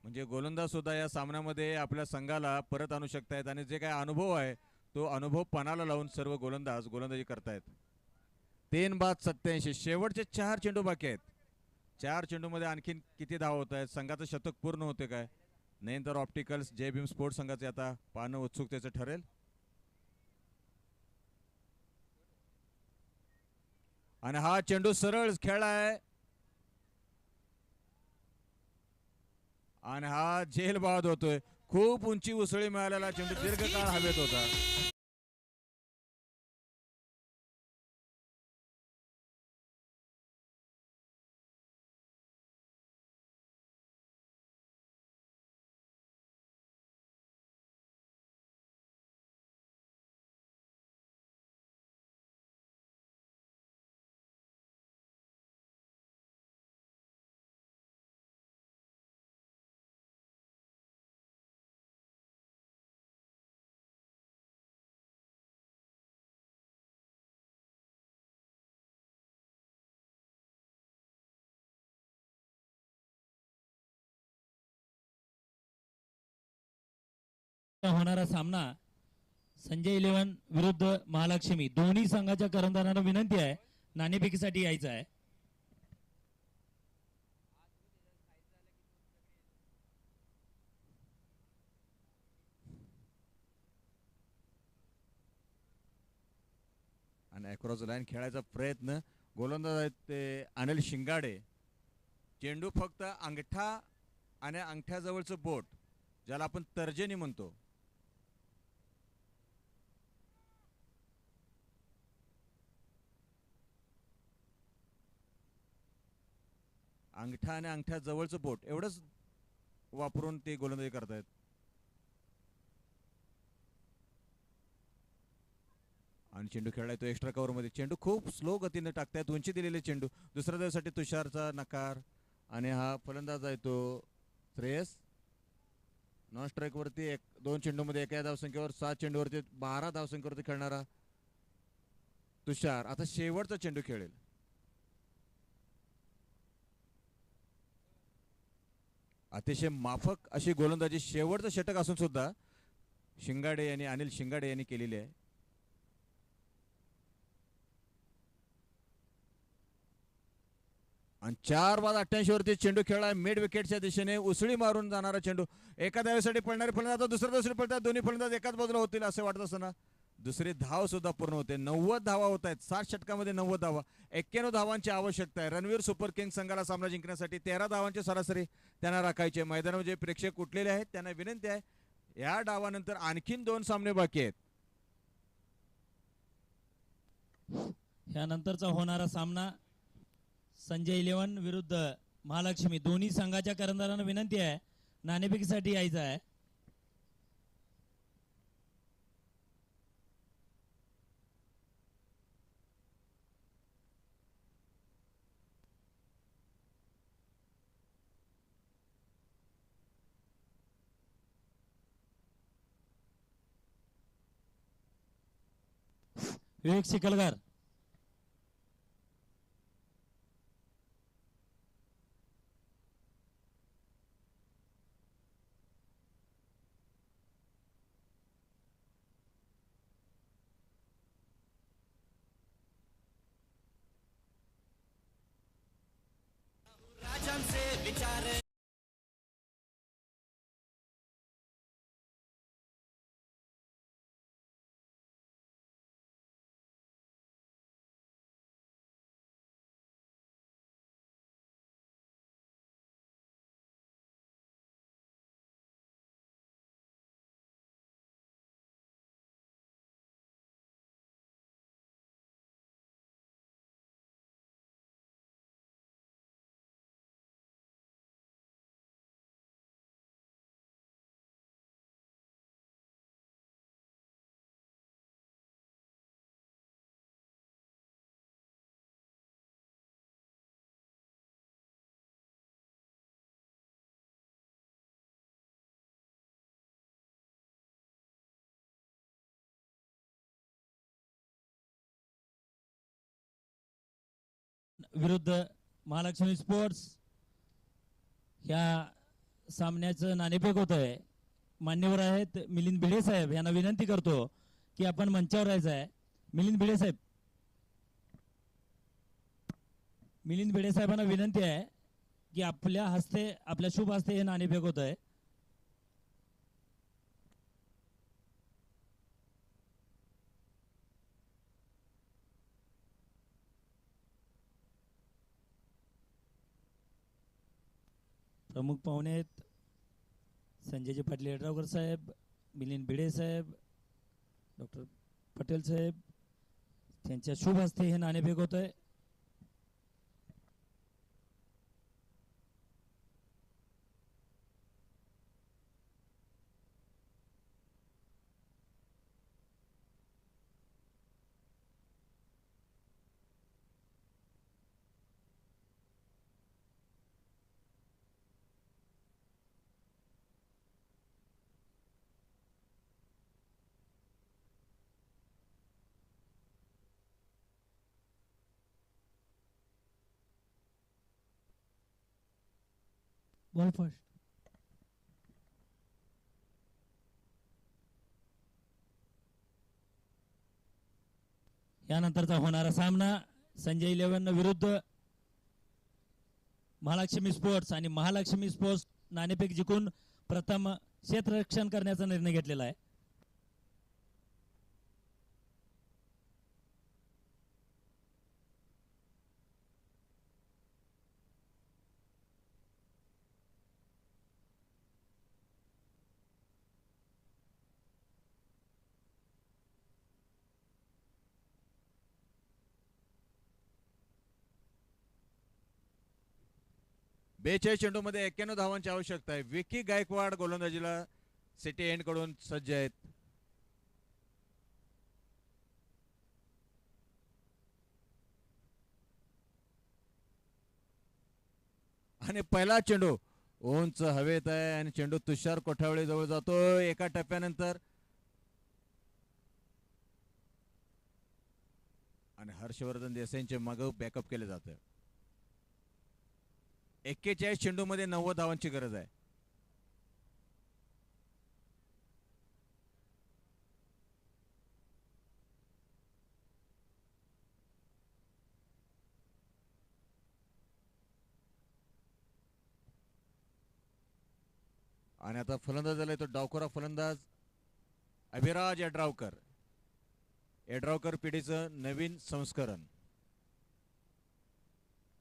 म्हणजे गोलंदाज सुद्धा या सामन्यामध्ये आपल्या संघाला परत आणू शकतायत. आणि जे काही अनुभव आहे तो अनुभव पणाला लावून सर्व गोलंदाज गोलंदाजी करतायत. 3 बाद 87. शेवटचे 4 चेंडू बाकी आहेत. 4 चेंडूमध्ये आणखीन किती धाव होत आहेत. संघाचं शतक पूर्ण होते काय नाही तर ऑप्टिकल्स जय भीम स्पोर्ट्स संघाचे आता पाहणं उत्सुकतेचं ठरेल. आणि हा चेंडू सरळ खेळलाय आणि हा झेल बाद होतोय. खूप उंची उसळी मिळालेला चेंडू दीर्घकाळ हवेत होता. होणारा सामना संजय इलेव्हन विरुद्ध महालक्ष्मी दोन्ही संघाच्या कर्णधारांना विनंती आहे नाणेफेकीसाठी यायचं आहे. आणि अक्रॉस लाईन खेळायचा प्रयत्न. गोलंदाज आहेत ते अनिल शिंगाडे. चेंडू फक्त अंगठा आणि अंगठ्याजवळचं बोट, ज्याला आपण तर्जनी म्हणतो, अंगठा आणि अंगठ्याजवळचं बोट एवढंच वापरून ते गोलंदाजी करतायत. आणि चेंडू खेळलाय तो एक्स्ट्रा कव्हर मध्ये. चेंडू खूप स्लो गतीने टाकतायत, उंची दिलेले चेंडू. दुसऱ्या धावेसाठी तुषारचा नकार. आणि हा फलंदाज आहे तो श्रेयस. नॉन स्ट्राईक वरती 2 चेंडूमध्ये एका धावसंख्येवर 7 चेंडूवरती 12 धावसंख्येवरती खेळणारा तुषार आता शेवटचा चेंडू खेळेल. अतिशय माफक अशी गोलंदाजी शेवटचं षटक असून सुद्धा शिंगाडे यांनी, अनिल शिंगाडे यांनी केलेली आहे. आणि 4/88 वरती चेंडू खेळला मिड विकेटच्या दिशेने उसळी मारून जाणारा चेंडू. एका धावेसाठी पळणारे फलंदाज दुसऱ्या धावेसाठी पळतात. दोन्ही फलंदाज एकाच बाजूला होतील असं वाटत असताना दुसरी धाव सुद्धा पूर्ण होते. 90 धावा होत आहेत. 60 षटकामध्ये 90 धावा. 91 धावांची आवश्यकता आहे रणवीर सुपर किंग संघाला सामना जिंकण्यासाठी. 13 धावांची सरासरी त्यांना राखायचे. मैदानावर जे प्रेक्षक उठलेले आहेत त्यांना विनंती आहे, या डावानंतर आणखीन 2 सामने बाकी आहेत. यानंतरचा होणारा सामना संजय इलेव्हन विरुद्ध महालक्ष्मी दोन्ही संघाच्या कर्णधारांना विनंती आहे नाणेफेकीसाठी यायचं आहे. विवेक शिकलगार. विरुद्ध महालक्ष्मी स्पोर्ट्स ह्या सामन्याचं नाणेफेक होत आहे. मान्यवर आहेत मिलिंद भिडे साहेब यांना विनंती करतो की आपण मंचावर यायचं आहे. मिलिंद भिडे साहेब, मिलिंद भिडे साहेबांना विनंती आहे की आपल्या हस्ते, आपल्या शुभ हस्ते हे नाणेफेक होत आहे. प्रमुख पाहुणे आहेत संजयजी पाटील येड्रावकर साहेब, मिलिंद भिडे साहेब, डॉक्टर पटेल साहेब, त्यांच्या शुभ हस्ते हे नाणेफेक होत आहे. Ball first. यानंतरचा होणारा सामना संजय 11 विरुद्ध महालक्ष्मी स्पोर्ट्स, आणि महालक्ष्मी स्पोर्ट्स नाणेफेक जिंकून प्रथम क्षेत्ररक्षण करण्याचा निर्णय घेतलेला आहे. बेचाळीस चेंडूमध्ये 91 धावांची आवश्यकता आहे. विकी गायकवाड गोलंदाजीला सिटी एंड कडून सज्ज आहेत. आणि पहिला चेंडू उंच हवेत आहे आणि चेंडू तुषार कोठावळे जवळ जातो एका टप्प्यानंतर. आणि हर्षवर्धन देसाईंचे मागे बॅकअप केले जाते. 41 चेंडू मध्ये 90 धावांची गरज आहे. आणि आता फलंदाज आलाय तो डावखोरा फलंदाज अभिराज यड्रावकर. यड्रावकर पिढीचं नवीन संस्करण.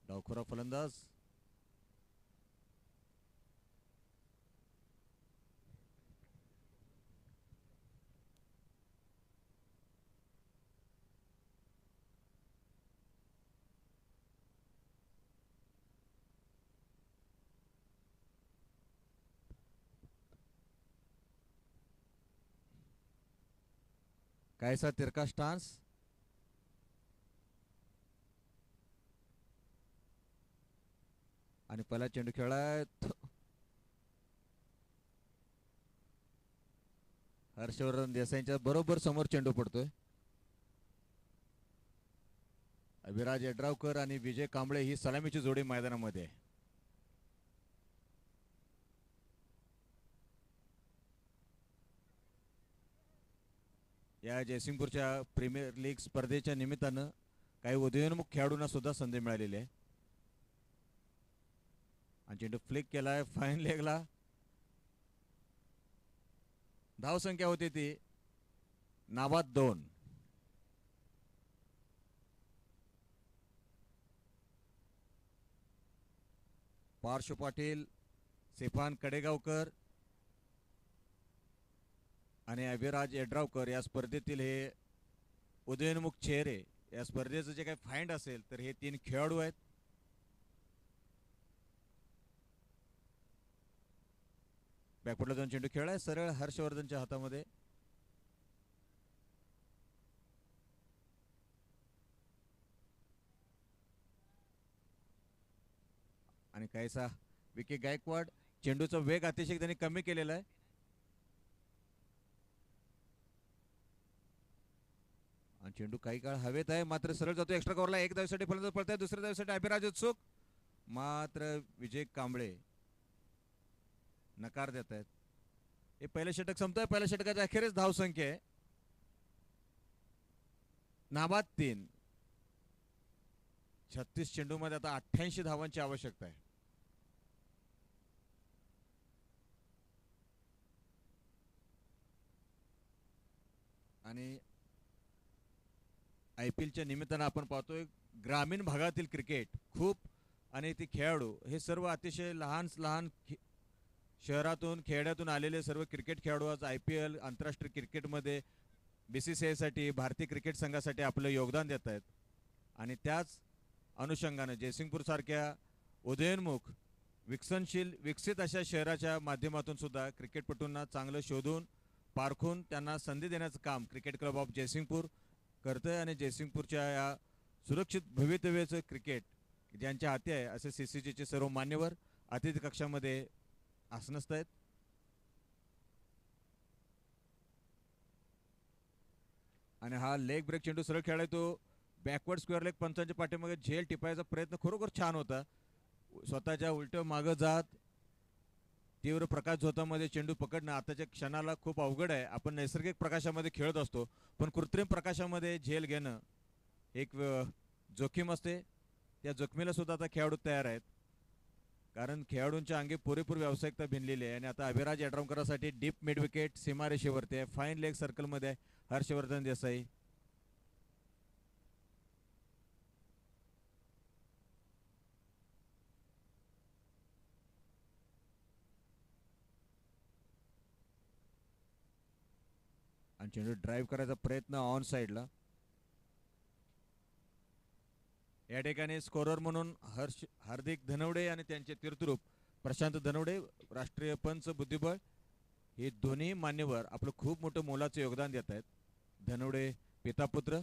डावखोरा फलंदाज कायसा तिरका स्टान्स. आणि पहिला चेंडू खेळाय हर्षवर्धन देसाईंच्या बरोबर समोर चेंडू पडतोय. अभिराज यड्रावकर आणि विजय कांबळे ही सलामीची जोडी मैदानामध्ये आहे. या जयसिंगपूरच्या प्रीमियर लीग स्पर्धेच्या निमित्तानं काही उदयोन्मुख खेळाडूंना सुद्धा संधी मिळालेली आहे. आणि चेंडू फ्लिक केलाय फाईन लेगला. धाव संख्या होती ती नाबाद 2. पार्श्व पाटील, सेफान कडेगावकर आणि अभिराज यड्रावकर या स्पर्धेतील हे उदयोन्मुख चेहरे. या स्पर्धेचं जे काही फाइंड असेल तर हे 3 खेळाडू आहेत. बॅकफुटला जाऊन चेंडू खेळाय सरळ हर्षवर्धनच्या हातामध्ये. आणि काहीसा विकी गायकवाड. चेंडूचा वेग अतिशय त्यांनी कमी केलेला आहे. आणि चेंडू काही काळ हवेत आहे मात्र सरळ जातो एक्स्ट्रा कव्हरला. एक धावेसाठी फलंदाज पळताय, दुसऱ्या धावेसाठी अभिराज उत्सुक मात्र विजय कांबळे नकार देत आहेत. हे पहिलं षटक संपतंय. पहिल्या षटकाच्या अखेरीस धावसंख्या आहे नाबाद 3. 36 चेंडू मध्ये आता 88 धावांची आवश्यकता आहे. आणि IPLच्या निमित्तानं आपण पाहतोय ग्रामीण भागातील क्रिकेट खूप आणि ते खेळाडू हे सर्व अतिशय लहान लहान शहरातून खेड्यातून आलेले सर्व क्रिकेट खेळाडू आज IPL आंतरराष्ट्रीय क्रिकेटमध्ये BCCI साठी भारतीय क्रिकेट संघासाठी आपलं योगदान देत आहेत. आणि त्याच अनुषंगाने जयसिंगपूर सारख्या उदयोन्मुख विकसित अशा शहराच्या माध्यमातून सुद्धा क्रिकेटपटूंना चांगलं शोधून पारखून त्यांना संधी देण्याचं काम क्रिकेट क्लब ऑफ जयसिंगपूर करतोय. आणि जयसिंगपूरच्या या सुरक्षित भवितव्याचं क्रिकेट ज्यांच्या हाती आहे असे CCGचे सर्व मान्यवर अतिथी कक्षामध्ये आसनस्थ आहेत. आणि हा लेग ब्रेक चेंडू सरळ खेळाय तो बॅकवर्ड स्क्वेअर लेग पंचांच्या पाठीमागे झेल टिपायचा प्रयत्न खरोखर छान होता. स्वतःच्या उलट्या मागं जात तीव्र प्रकाश झोतामध्ये चेंडू पकडणं आताच्या क्षणाला खूप अवघड आहे. आपण नैसर्गिक प्रकाशामध्ये खेळत असतो पण कृत्रिम प्रकाशामध्ये झेल घेणं एक जोखीम असते. त्या जोखमीला सुद्धा आता खेळाडू तयार आहेत, कारण खेळाडूंच्या अंगी पुरेपूर व्यावसायिकता भिनलेली आहे. आणि आता अभिराज यड्रावकरांसाठी डीप मिड विकेट सीमारेषेवरती आहे, फाईन लेग सर्कलमध्ये आहे हर्षवर्धन देसाई. आणि चेंडू ड्राईव्ह करायचा प्रयत्न ऑन साइडला. या ठिकाणी स्कोरर म्हणून हार्दिक धनवडे आणि त्यांचे तीर्थरूप प्रशांत धनवडे, राष्ट्रीय पंच बुद्धिबळ, हे दोन्ही मान्यवर आपलं खूप मोठं मोलाचं योगदान देत आहेत. धनवडे पिता पुत्र.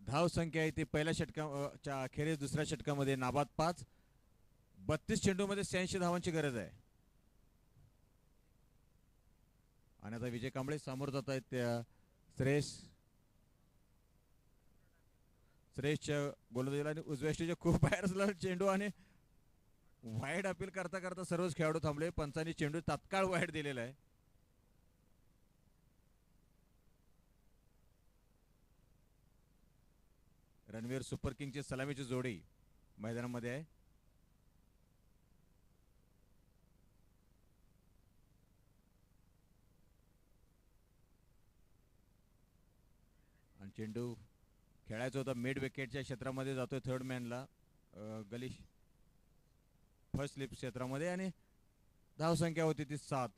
धाव संख्या आहे ती पहिल्या षटकाच्या अखेरीस दुसऱ्या षटकामध्ये नाबाद 5. 32 चेंडूमध्ये 86 धावांची गरज आहे. आणि आता विजय कांबळे समोर जात आहेत त्या श्रेयसच्या गोलंदाजीला. आणि उजव्या स्टेजच्या खूप बाहेर असला चेंडू आणि वाईड अपील करता करता सर्वच खेळाडू थांबले. पंचांनी चेंडू तात्काळ वाईड दिलेला आहे. रणवीर सुपर किंगची सलामीची जोडी मैदानामध्ये आहे. आणि चेंडू खेळायचा होता मिड विकेटच्या क्षेत्रामध्ये, जातोय थर्ड मॅनला गलिश फर्स्ट स्लिप क्षेत्रामध्ये. आणि धाव संख्या होती ती 7.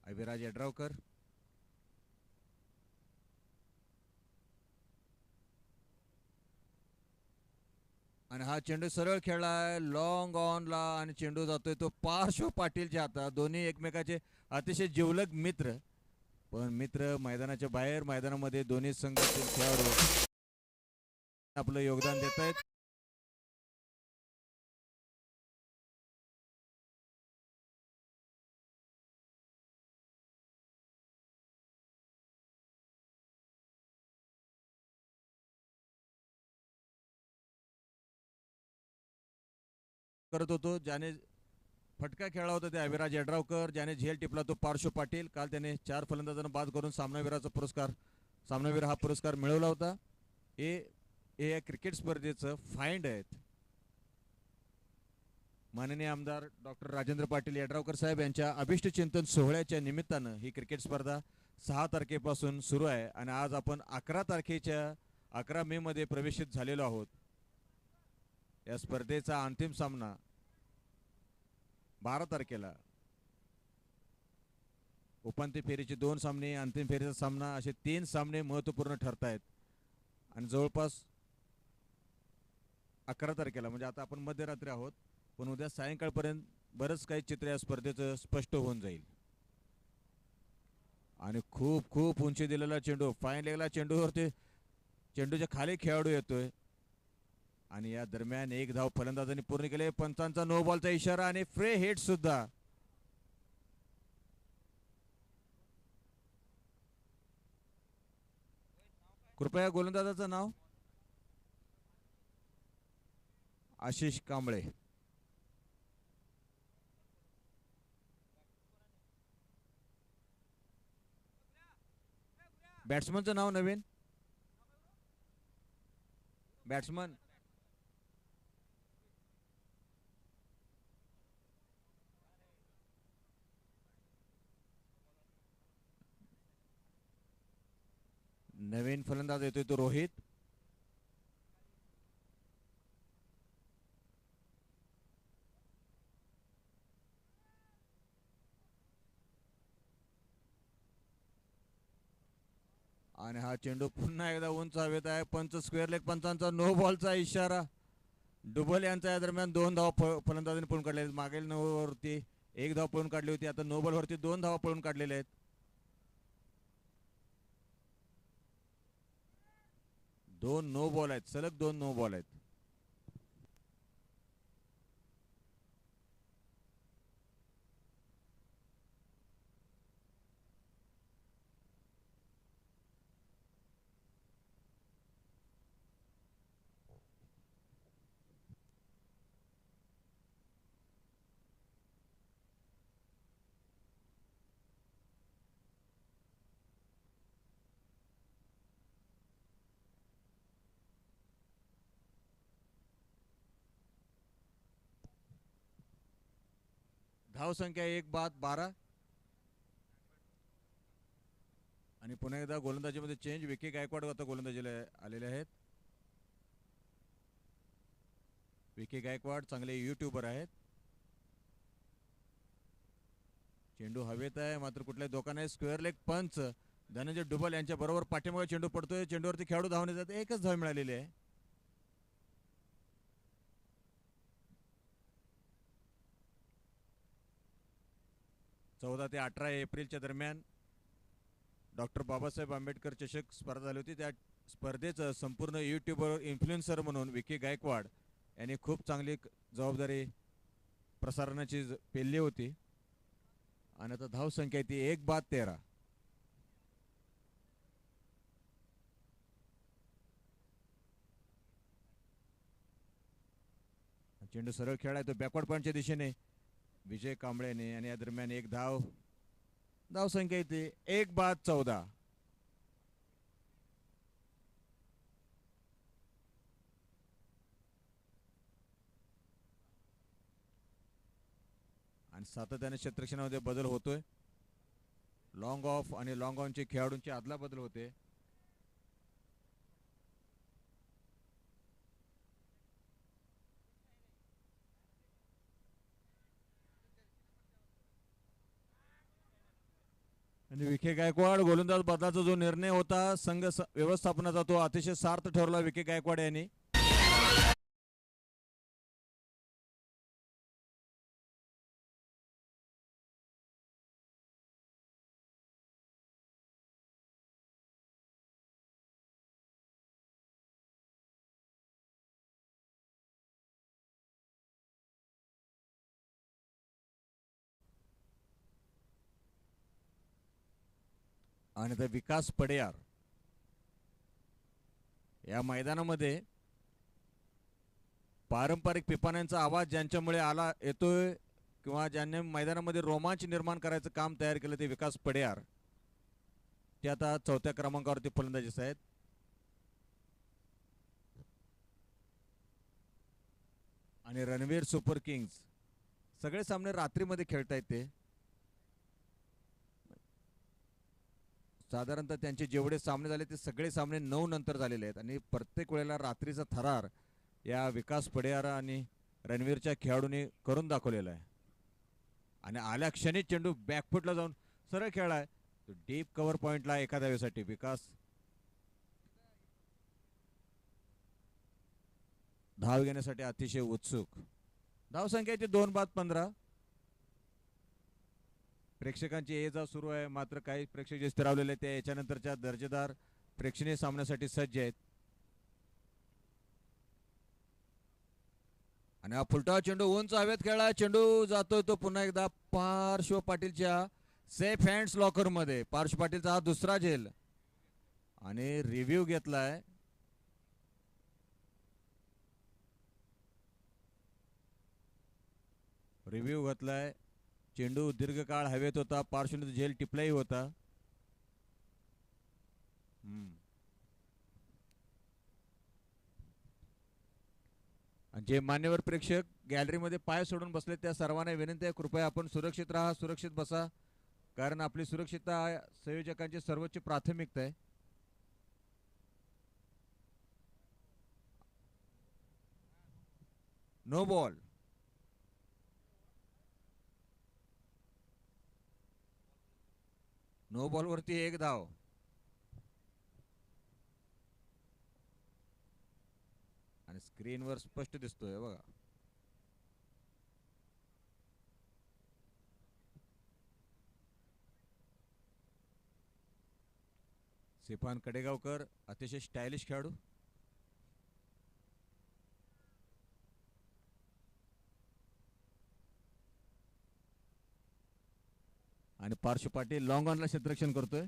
अभिराज यड्रावकर आणि हा चेंडू सरळ खेळलाय लॉंग ऑनला. आणि चेंडू जातोय तो पार्श्व पाटीलच्या हातात. दोन्ही एकमेकाचे अतिशय जिवलग मित्र, पण मित्र मैदानाच्या बाहेर, मैदानामध्ये दोन्ही संघातील खेळाडू आपलं योगदान देत आहेत. करत होतो ज्याने फटका खेळला होता ते अभिराज यड्रावकर, ज्याने झेल टिपला तो पार्श्व पाटील. काल त्याने 4 फलंदाजांना बाद करून सामनावीर हा पुरस्कार मिळवला होता. हे या क्रिकेट स्पर्धेचं फाइंड आहेत. माननीय आमदार डॉक्टर राजेंद्र पाटील यड्रावकर साहेब यांच्या अभिष्ट चिंतन सोहळ्याच्या निमित्तानं ही क्रिकेट स्पर्धा 6 तारखेपासून सुरू आहे. आणि आज आपण 11 मे मध्ये प्रवेशित झालेलो आहोत. या स्पर्धेचा अंतिम सामना 12 तारखेला. उपांत्य फेरीचे 2 सामने, अंतिम फेरीचा सामना, असे 3 सामने महत्वपूर्ण ठरत आहेत. आणि जवळपास 11 तारखेला म्हणजे आता आपण मध्यरात्री आहोत, पण उद्या सायंकाळपर्यंत बरंच काही चित्र या स्पर्धेचं स्पष्ट होऊन जाईल. आणि खूप खूप उंची दिलेला चेंडू, फाईन लेगला चेंडूवरती चेंडूच्या खाली खेळाडू येतोय. आणि या दरम्यान 1 धाव फलंदाजांनी पूर्ण केले. पंचांचा नो बॉलचा इशारा आणि फ्रे हिट सुद्धा. कृपया गोलंदाजाचं नाव. आशिष कांबळे. बॅट्समनचं नाव नवीन बॅट्समन नवीन फलंदाज येतोय तो रोहित. आणि हा चेंडू पुन्हा एकदा उंच हवेत आहे. पंच स्क्वेअर लेग पंचांचा नो बॉलचा इशारा. डुबल यांचा या दरम्यान 2 धावा फलंदाजांनी पळून काढले. मागील नो वरती 1 धाव पळून काढली होती. आता नो बॉल वरती 2 धावा पळून काढलेल्या आहेत. 2 नो बॉल आहेत, सलग 2 नो बॉल आहेत. धाव संख्या 1 बाद 12. आणि पुन्हा एकदा गोलंदाजीमध्ये चेंज. विकी गायकवाड आता गोलंदाजीला आलेले आहेत. विकी गायकवाड चांगले युट्यूबर आहेत. चेंडू हवेत आहे मात्र कुठल्याही धोका नाही. स्क्वेअर लेग पंच धनंजय डुबल यांच्या बरोबर पाठीमागे चेंडू पडतोय. चेंडूवरती खेळाडू धावून येतात. एकच धाव मिळालेली आहे. चौदा ते 18 एप्रिलच्या दरम्यान डॉक्टर बाबासाहेब आंबेडकर चषक स्पर्धा झाली होती. त्या स्पर्धेचं संपूर्ण युट्यूबवर इन्फ्लुएन्सर म्हणून विकी गायकवाड यांनी खूप चांगली जबाबदारी प्रसारणाची पेलली होती. आणि आता धाव संख्या ती 1 बाद 13. चेंडू सरळ खेळाय तो बॅकवर्ड पॉईंटच्या दिशेने विजय कांबळेने. आणि या दरम्यान 1 धाव. धाव संख्या येते 1 बाद 14. आणि सातत्याने क्षेत्ररक्षणामध्ये बदल होतोय. लॉंग ऑफ आणि लॉंग ऑनचे खेळाडूंची आदला बदल होते. आणि विखे गायकवाड गोलंदाज बदलाचा जो निर्णय होता संघ व्यवस्थापनाचा तो अतिशय सार्थ ठरला विखे गायकवाड यांनी. आणि ते विकास पडियार या मैदानामध्ये पारंपरिक पिपाण्यांचा आवाज ज्यांच्यामुळे आला येतोय किंवा ज्यांनी मैदानामध्ये रोमांच निर्माण करायचं काम तयार केलं ते विकास पडियार. ते आता 4थ्या क्रमांकावरती फलंदाजीस आहेत. आणि रणवीर सुपर किंग्स सगळे सामने रात्रीमध्ये खेळतायत. ते साधारणतः त्यांचे जेवढे सामने झाले ते सगळे सामने 9 नंतर झालेले आहेत. आणि प्रत्येक वेळेला रात्रीचा थरार या विकास पडियार आणि रणवीरच्या खेळाडूंनी करून दाखवलेला आहे. आणि आल्या क्षणी चेंडू बॅकफुटला जाऊन सरळ खेळलाय. डीप कव्हर पॉइंटला एका धावेसाठी विकास धाव घेण्यासाठी अतिशय उत्सुक. धाव संख्या 2 बाद 15. प्रेक्षकांची ये जा सुरू आहे मात्र काही प्रेक्षक जे स्थिरावलेले ते याच्यानंतरच्या दर्जेदार प्रेक्षणीय सामन्यासाठी सज्ज आहेत. आणि हा फुलटा चेंडू उंच हवेत खेळला. चेंडू जातोय तो पुन्हा एकदा पार्श्व पाटीलच्या सेफ हँड्स लॉकर मध्ये. पार्श्व पाटीलचा हा दुसरा झेल आणि रिव्ह्यू घेतलाय. रिव्ह्यू घेतलाय. चेंडू दीर्घकाळ हवेत होता. पार्श्वने झेल टिपलाही होता. जे मान्यवर प्रेक्षक गॅलरीमध्ये पाय सोडून बसले त्या सर्वांना विनंती आहे कृपया आपण सुरक्षित राहा, सुरक्षित बसा, कारण आपली सुरक्षितता संयोजकांची सर्वोच्च प्राथमिकता आहे. No ball. नो बॉल वरती 1 धाव. आणि स्क्रीनवर स्पष्ट दिसतोय बघा. सिफान कडेगावकर अतिशय स्टायलिश खेळाडू. आणि पार्श्व पाटील लॉंग ऑनला क्षेत्ररक्षण करतोय.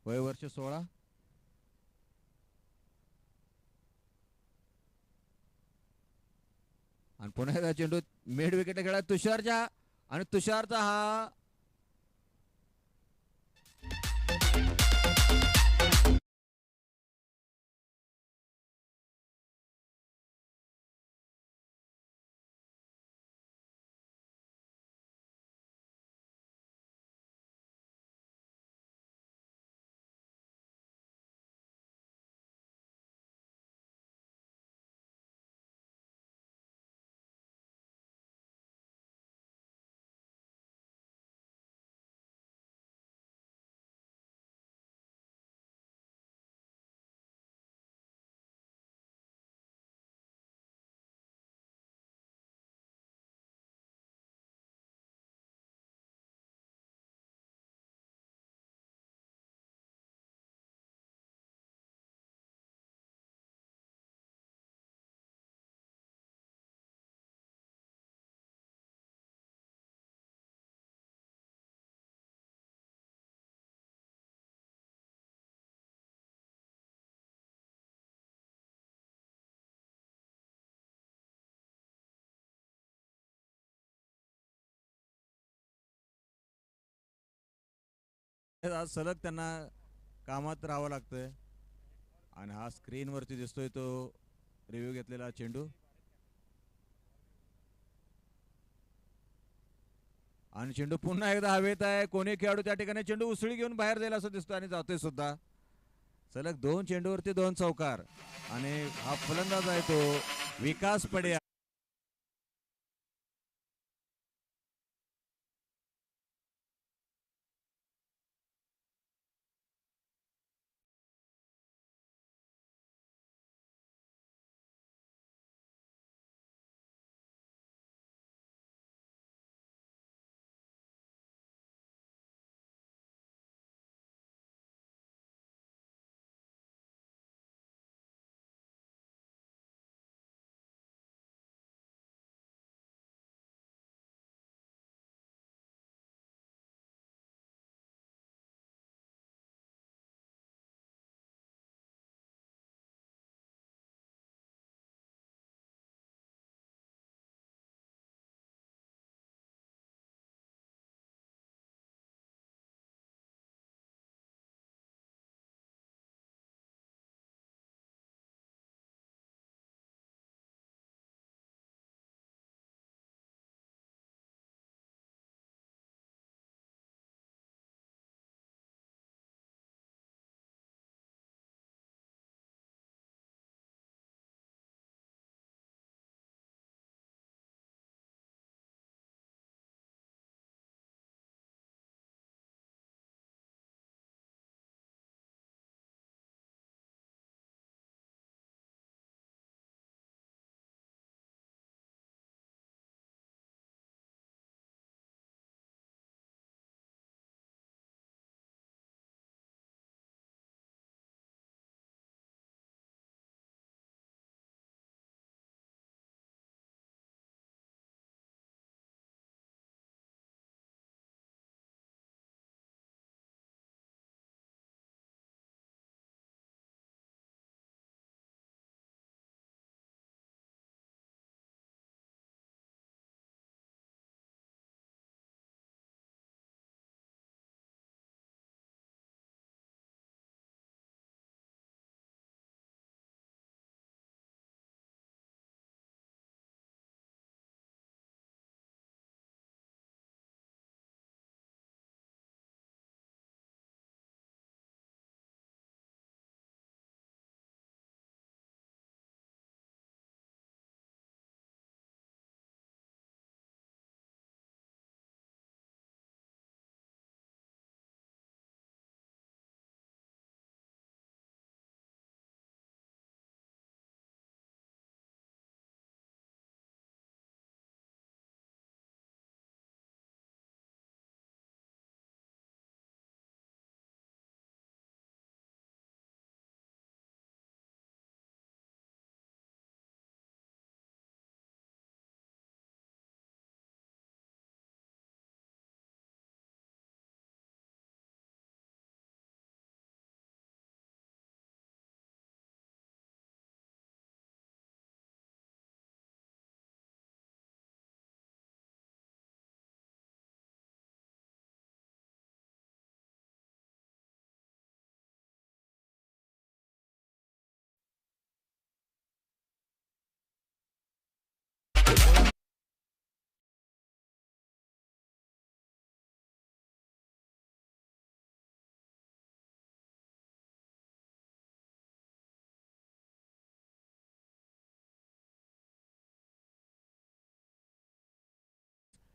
वय वर्ष 16. आणि पुन्हा एकदा चेंडू मिड विकेट खेळा तुषारच्या आणि तुषारचा हा आज सलग त्यांना कामात राहावं लागतंय. आणि हा स्क्रीनवरती दिसतोय तो रिव्ह्यू घेतलेला चेंडू. आणि चेंडू पुन्हा एकदा हवेत आहे. कोणी खेळाडू त्या ठिकाणी चेंडू उसळी घेऊन बाहेर जाईल असं दिसतोय आणि जातोय सुद्धा. सलग 2 चेंडूवरती 2 चौकार. आणि हा फलंदाज आहे तो विकास पडे.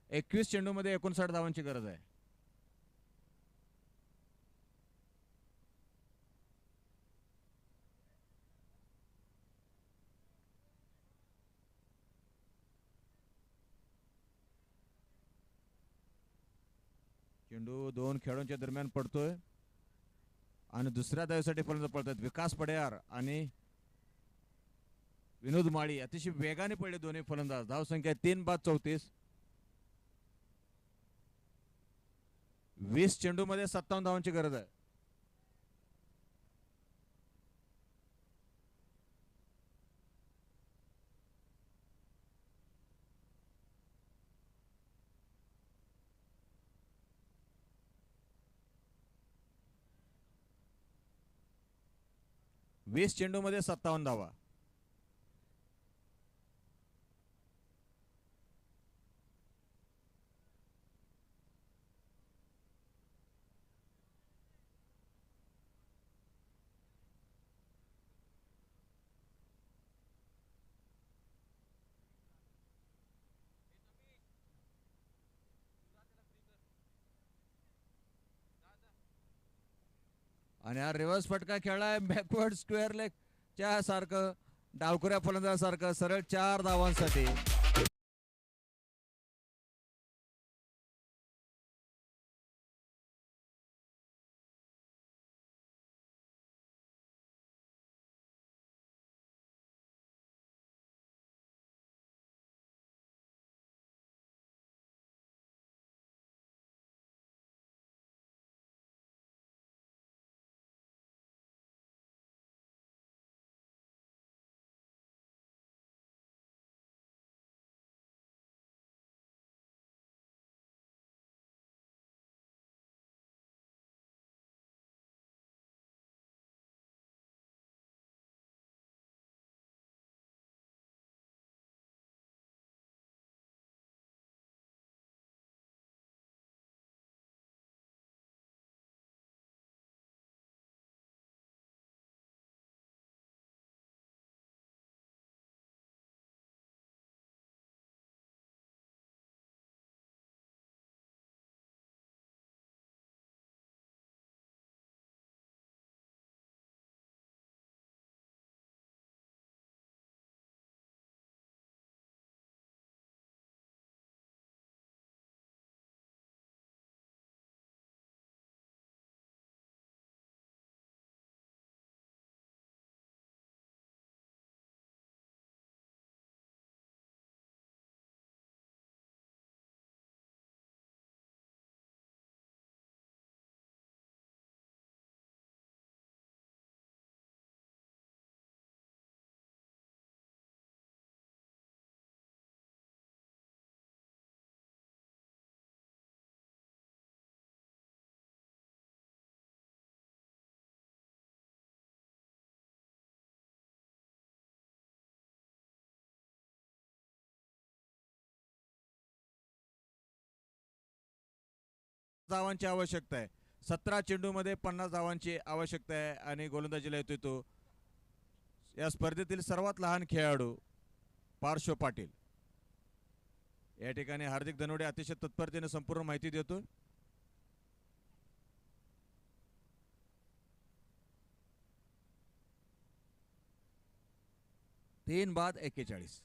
21 चेंडूमध्ये 59 धावांची गरज आहे. चेंडू दोन खेळाडूंच्या दरम्यान पडतोय आणि दुसऱ्या धावेसाठी फलंदाज पडतात. विकास पड्यार आणि विनोद माळी अतिशय वेगाने पडले दोन्ही फलंदाज. धावसंख्या 3 बाद 34. 20 चेंडूमध्ये 57 धावांची गरज आहे. वीस चेंडूमध्ये 57 धावा. आणि हा रिव्हर्स फटका खेळलाय बॅकवर्ड स्क्वेअर लेग च्या सारखं डावखुऱ्या फलंदाजासारखं सरळ 4 धावांसाठी. धावांची आवश्यकता आहे. 17 चेंडूमध्ये 50 धावांची आवश्यकता आहे आणि गोलंदाजीला येतोय तो या स्पर्धेतील सर्वात लहान खेळाडू पार्श्व पाटील. या ठिकाणी हार्दिक धनोडे अतिशय तत्परतेने संपूर्ण माहिती देतो. तीन बाद 41.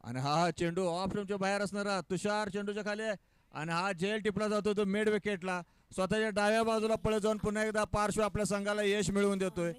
आणि हा चेंडू ऑफ स्टंपच्या बाहेर असणारा तुषार चेंडूच्या खाली आहे आणि हा झेल टिपला जातो तो मिड विकेटला. स्वतःच्या डाव्या बाजूला पळ जाऊन पुन्हा एकदा पार्श्व आपल्या संघाला यश मिळवून देतोय.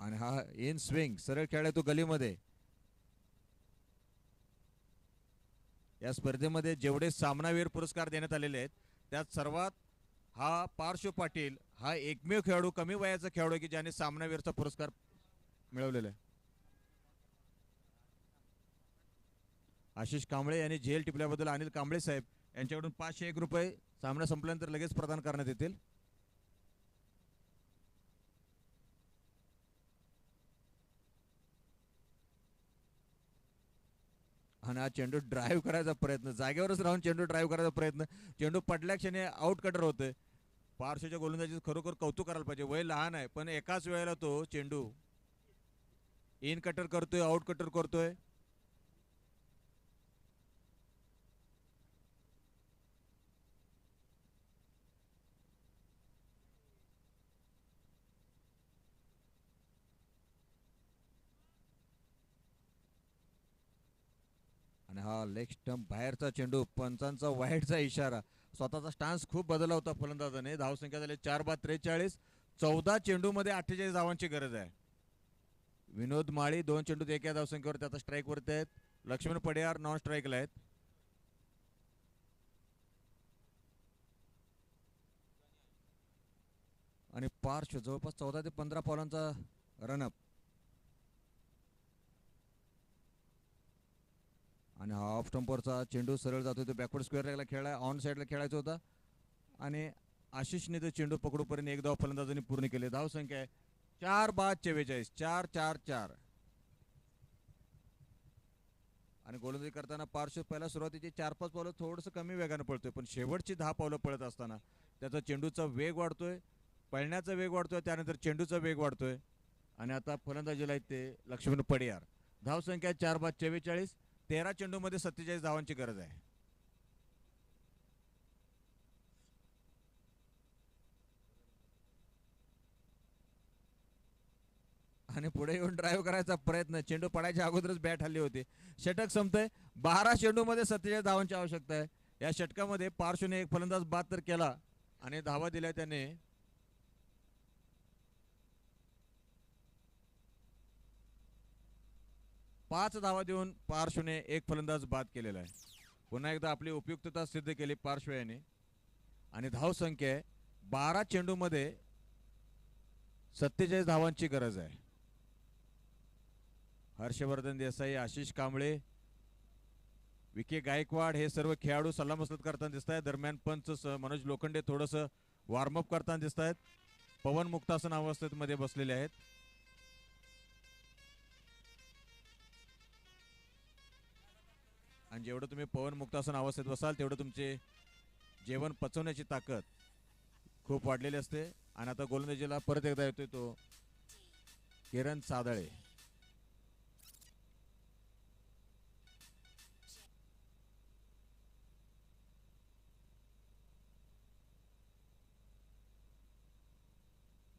आणि हा इन स्विंग सरळ खेळ आहे तो गलीमध्ये. या स्पर्धेमध्ये जेवढे सामनावीर पुरस्कार देण्यात आलेले आहेत त्यात सर्वात हा पार्श्व पाटील हा एकमेव खेळाडू, कमी वयाचा खेळाडू की ज्याने सामनावीरचा पुरस्कार मिळवलेला आहे. आशिष कांबळे यांनी झेल टिपल्याबद्दल अनिल कांबळे साहेब यांच्याकडून 501 रुपये सामना संपल्यानंतर लगेच प्रदान करण्यात येतील. आणि हा चेंडू ड्राईव्ह करायचा प्रयत्न, जागेवरच राहून चेंडू ड्राईव्ह करायचा प्रयत्न, चेंडू पडल्या क्षणी आउट कटर होतोय. पार्श्वच्या गोलंदाजीचं खरोखर कौतुक करायला पाहिजे. वय लहान आहे पण एकाच वेळेला तो चेंडू इन कटर करतोय, आउट कटर करतोय. आणि हा लेग स्टंप बाहेरचा चेंडू, पंचांचा वाईडचा इशारा. स्वतःचा स्टान्स खूप बदलला होता फलंदाजाने. धावसंख्या झाली 4/43. 14 चेंडूमध्ये 48 धावांची गरज आहे. विनोद माळी 2 चेंडूत 1 या धावसंख्येवरती आता स्ट्राईक वरती आहेत. लक्ष्मण पडियार नॉन स्ट्राईकला आहेत. आणि पार्श्व जवळपास 14 ते 15 फॉलांचा रनअप. आणि हा ऑफ स्टंपवरचा चेंडू सरळ जातोय तो बॅकवर्ड स्क्वेअरला खेळला, ऑन साईडला खेळायचा होता. आणि आशिषने तो चेंडू पकडूपर्यंत एक धाव फलंदाजांनी पूर्ण केले. धाव संख्या आहे 4/44. 4-4-4. आणि गोलंदाजी करताना पार्श्व पहिला सुरुवातीची 4-5 पावलं थोडंसं कमी वेगानं पळतोय, पण शेवटची 10 पावलं पळत असताना त्याचा चेंडूचा वेग वाढतोय, पळण्याचा वेग वाढतोय, त्यानंतर चेंडूचा वेग वाढतोय. आणि आता फलंदाजीला आहेत ते लक्ष्मण पडियार. धाव संख्या 4/44. 13 चेंडूमध्ये 47 धावांची गरज आहे. आणि पुढे येऊन ड्राईव्ह करायचा प्रयत्न, चेंडू पडायच्या अगोदरच बॅट हल्ली होती. षटक संपतंय. 12 चेंडूमध्ये 47 धावांची आवश्यकता आहे. या षटकामध्ये पार्श्वने एक फलंदाज बाद तर केला आणि धावा दिल्या त्याने. पाच धावा देऊन पार्श्वने एक फलंदाज बाद केलेला आहे. पुन्हा एकदा आपली उपयुक्तता सिद्ध केली पार्श्व याने. आणि धाव संख्या 12 चेंडूमध्ये 47 धावांची गरज आहे. हर्षवर्धन देसाई, आशिष कांबळे, विके गायकवाड हे सर्व खेळाडू सल्लामसलत करताना दिसत आहेत. दरम्यान पंच मनोज लोखंडे थोडंसं वॉर्मअप करताना दिसत आहेत. पवन मुक्तासन अवस्थेत मध्ये बसलेले आहेत. आणि जेवढं तुम्ही पवन मुक्तासन अवस्थेत बसाल तेवढं तुमचे जेवण पचवण्याची ताकद खूप वाढलेली असते. आणि आता गोलंदाजीला परत एकदा येतोय तो किरण सादळे.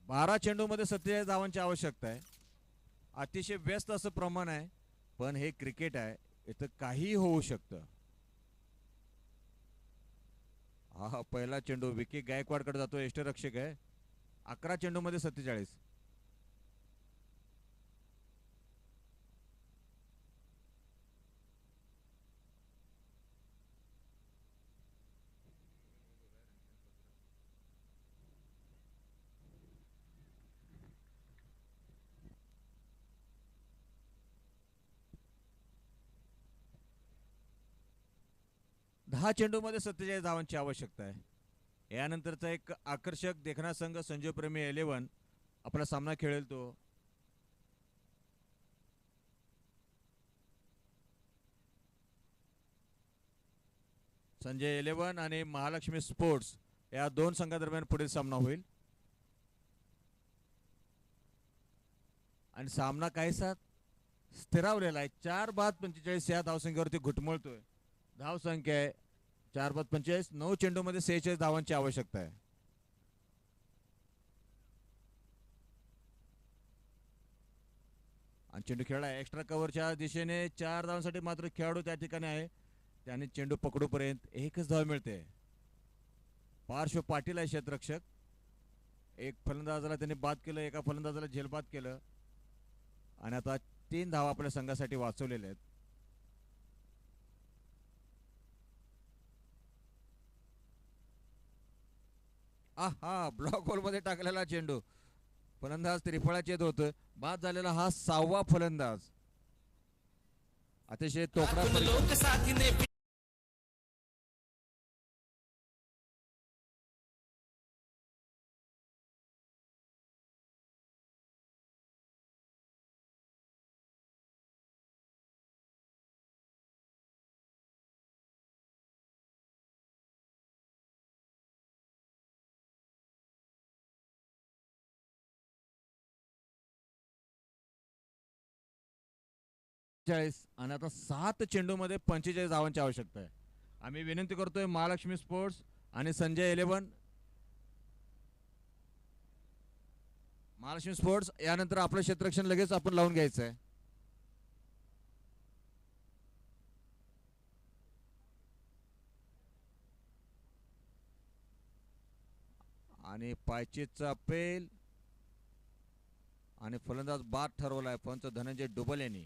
बारा चेंडूमध्ये 47 धावांची आवश्यकता आहे. अतिशय व्यस्त असं प्रमाण आहे, पण हे क्रिकेट आहे, इथं काहीही होऊ शकतं. हा पहिला चेंडू विकी गायकवाड कडे जातो, यष्टरक्षक आहे. 11 चेंडूमध्ये 47. दहा चेंडूमध्ये 47 धावांची आवश्यकता आहे. यानंतरचा एक आकर्षक देखणा संघ संजय प्रेमी 11 आपला सामना खेळेल तो संजय 11 आणि महालक्ष्मी स्पोर्ट्स या दोन संघादरम्यान पुढील सामना होईल. आणि सामना काहीसा स्थिरावलेला आहे. 4/45 या धावसंख्येवरती घुटमळतोय. धावसंख्या आहे 4/45. 9 चेंडूमध्ये 46 धावांची आवश्यकता आहे. आणि चेंडू खेळला एक्स्ट्रा कव्हरच्या दिशेने 4 धावांसाठी मात्र खेळाडू त्या ठिकाणी आहे. त्याने चेंडू पकडूपर्यंत एकच धाव मिळते. पार्श्व पाटील आहे क्षेत्ररक्षक. एक फलंदाजाला त्यांनी बाद केलं, एका फलंदाजाला झेलबाद केलं. आणि आता 3 धावा आपल्या संघासाठी वाचवलेल्या आहेत. आहा, ब्लॉक होल मध्ये टाकलेला चेंडू. फलंदाज त्रिफळाचे येत होतं. बाद झालेला हा 6वा फलंदाज. अतिशय तोकडा आणि आता 7 चेंडू मध्ये 45 धावांची आवश्यकता आहे. आम्ही विनंती करतोय महालक्ष्मी स्पोर्ट्स आणि संजय 11. महालक्ष्मी स्पोर्ट्स यानंतर आपलं क्षेत्ररक्षण लगेच आपण लावून घ्यायचं आहे. आणि पायचीतचा पेल आणि फलंदाज बाद ठरवलाय पंच धनंजय डुबल यांनी.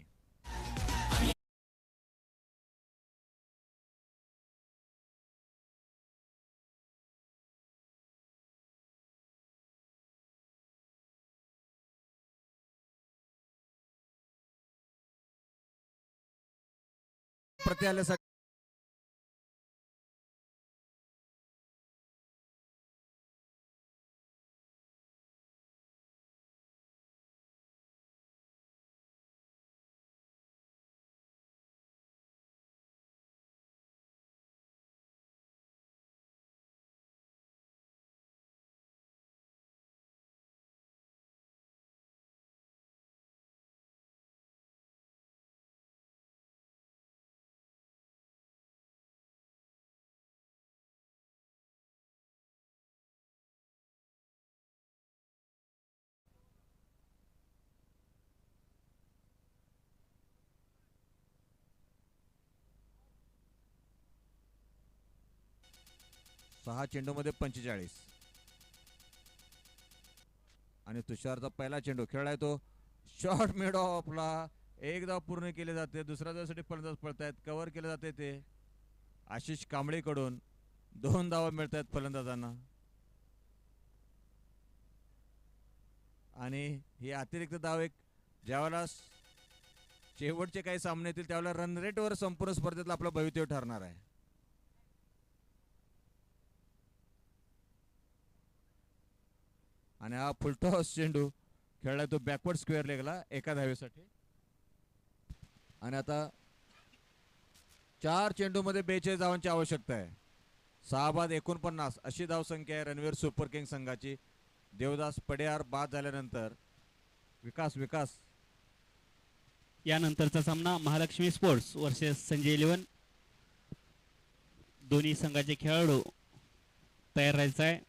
प्रति आल्यासाठी सहा चेंडूमध्ये 45 आणि तुषारचा पहिला चेंडू खेळलाय तो शॉर्ट मिड ऑफला. एक धाव पूर्ण केले जाते. दुसऱ्या धावासाठी फलंदाज पळतायत. कव्हर केले जाते ते आशिष कांबळेकडून. 2 धावा मिळत आहेत फलंदाजांना. आणि ही अतिरिक्त धाव एक ज्यावेळेला शेवटचे काही सामने येतील त्यावेळेला रन रेटवर संपूर्ण स्पर्धेतलं आपलं भवितव्य ठरणार आहे. आणि हा फुलटॉस चेंडू खेळलाय तो बॅकवर्ड स्क्वेअर लेगला एका धावेसाठी. आणि आता 4 चेंडूमध्ये 42 धावांची आवश्यकता आहे. 6 बाद 49 अशी धावसंख्या आहे रणवीर सुपर किंग संघाची. देवदास पडियार बाद झाल्यानंतर विकास यानंतरचा सामना महालक्ष्मी स्पोर्ट्स वर्सेस संजय 11. दोन्ही संघाचे खेळाडू तयार राहायचा आहे.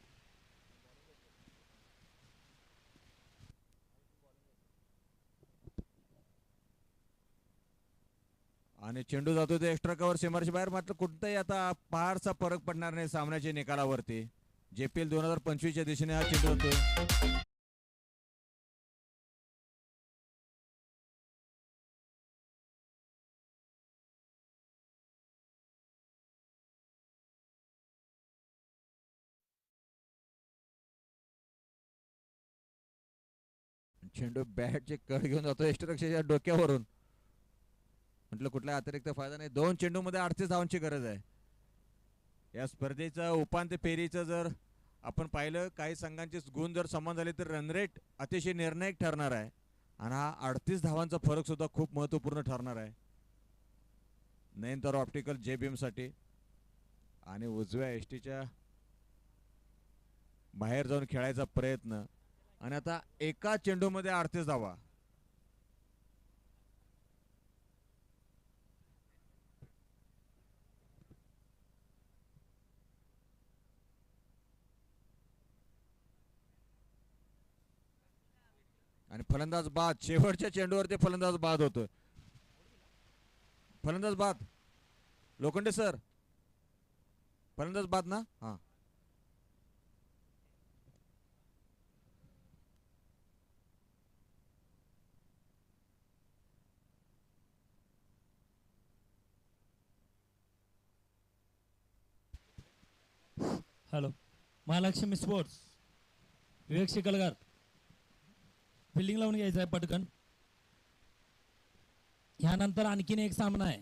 आणि चेंडू जातो ते एक्स्ट्रा कव्हर सीमारेषे बाहेर. मात्र कुठंही आता फारसा फरक पडणार नाही सामन्याच्या निकालावरती. JPL 2025 च्या दिशेने हा चेंडू होतो. चेंडू बॅटचे कड घेऊन जातो यष्टरक्षकाच्या डोक्यावरून. म्हटलं कुठला अतिरिक्त फायदा नाही. 2 चेंडू मध्ये 38 धावांची गरज आहे. या स्पर्धेचं उपांत्य फेरीचं जर आपण पाहिलं काही संघांचे गुण जर समान झाले तर रन रेट अतिशय निर्णायक ठरणार आहे. आणि हा 38 धावांचा फरक सुद्धा खूप महत्वपूर्ण ठरणार आहे नयनतारा ऑप्टिकल JBM साठी. आणि उजव्या एसटीच्या बाहेर जाऊन खेळायचा प्रयत्न. आणि आता एका चेंडूमध्ये 38 धावा. आणि फलंदाज बाद. शेवटच्या चेंडूवरती फलंदाज बाद होतोय. फलंदाज बाद लोखंडे सर. फलंदाज बाद ना. हा हॅलो, महालक्ष्मी स्पोर्ट्स, विवेक शिकलगार, फिल्डिंग लावून घ्यायचं आहे पटकन. ह्यानंतर आणखीन एक सामना आहे.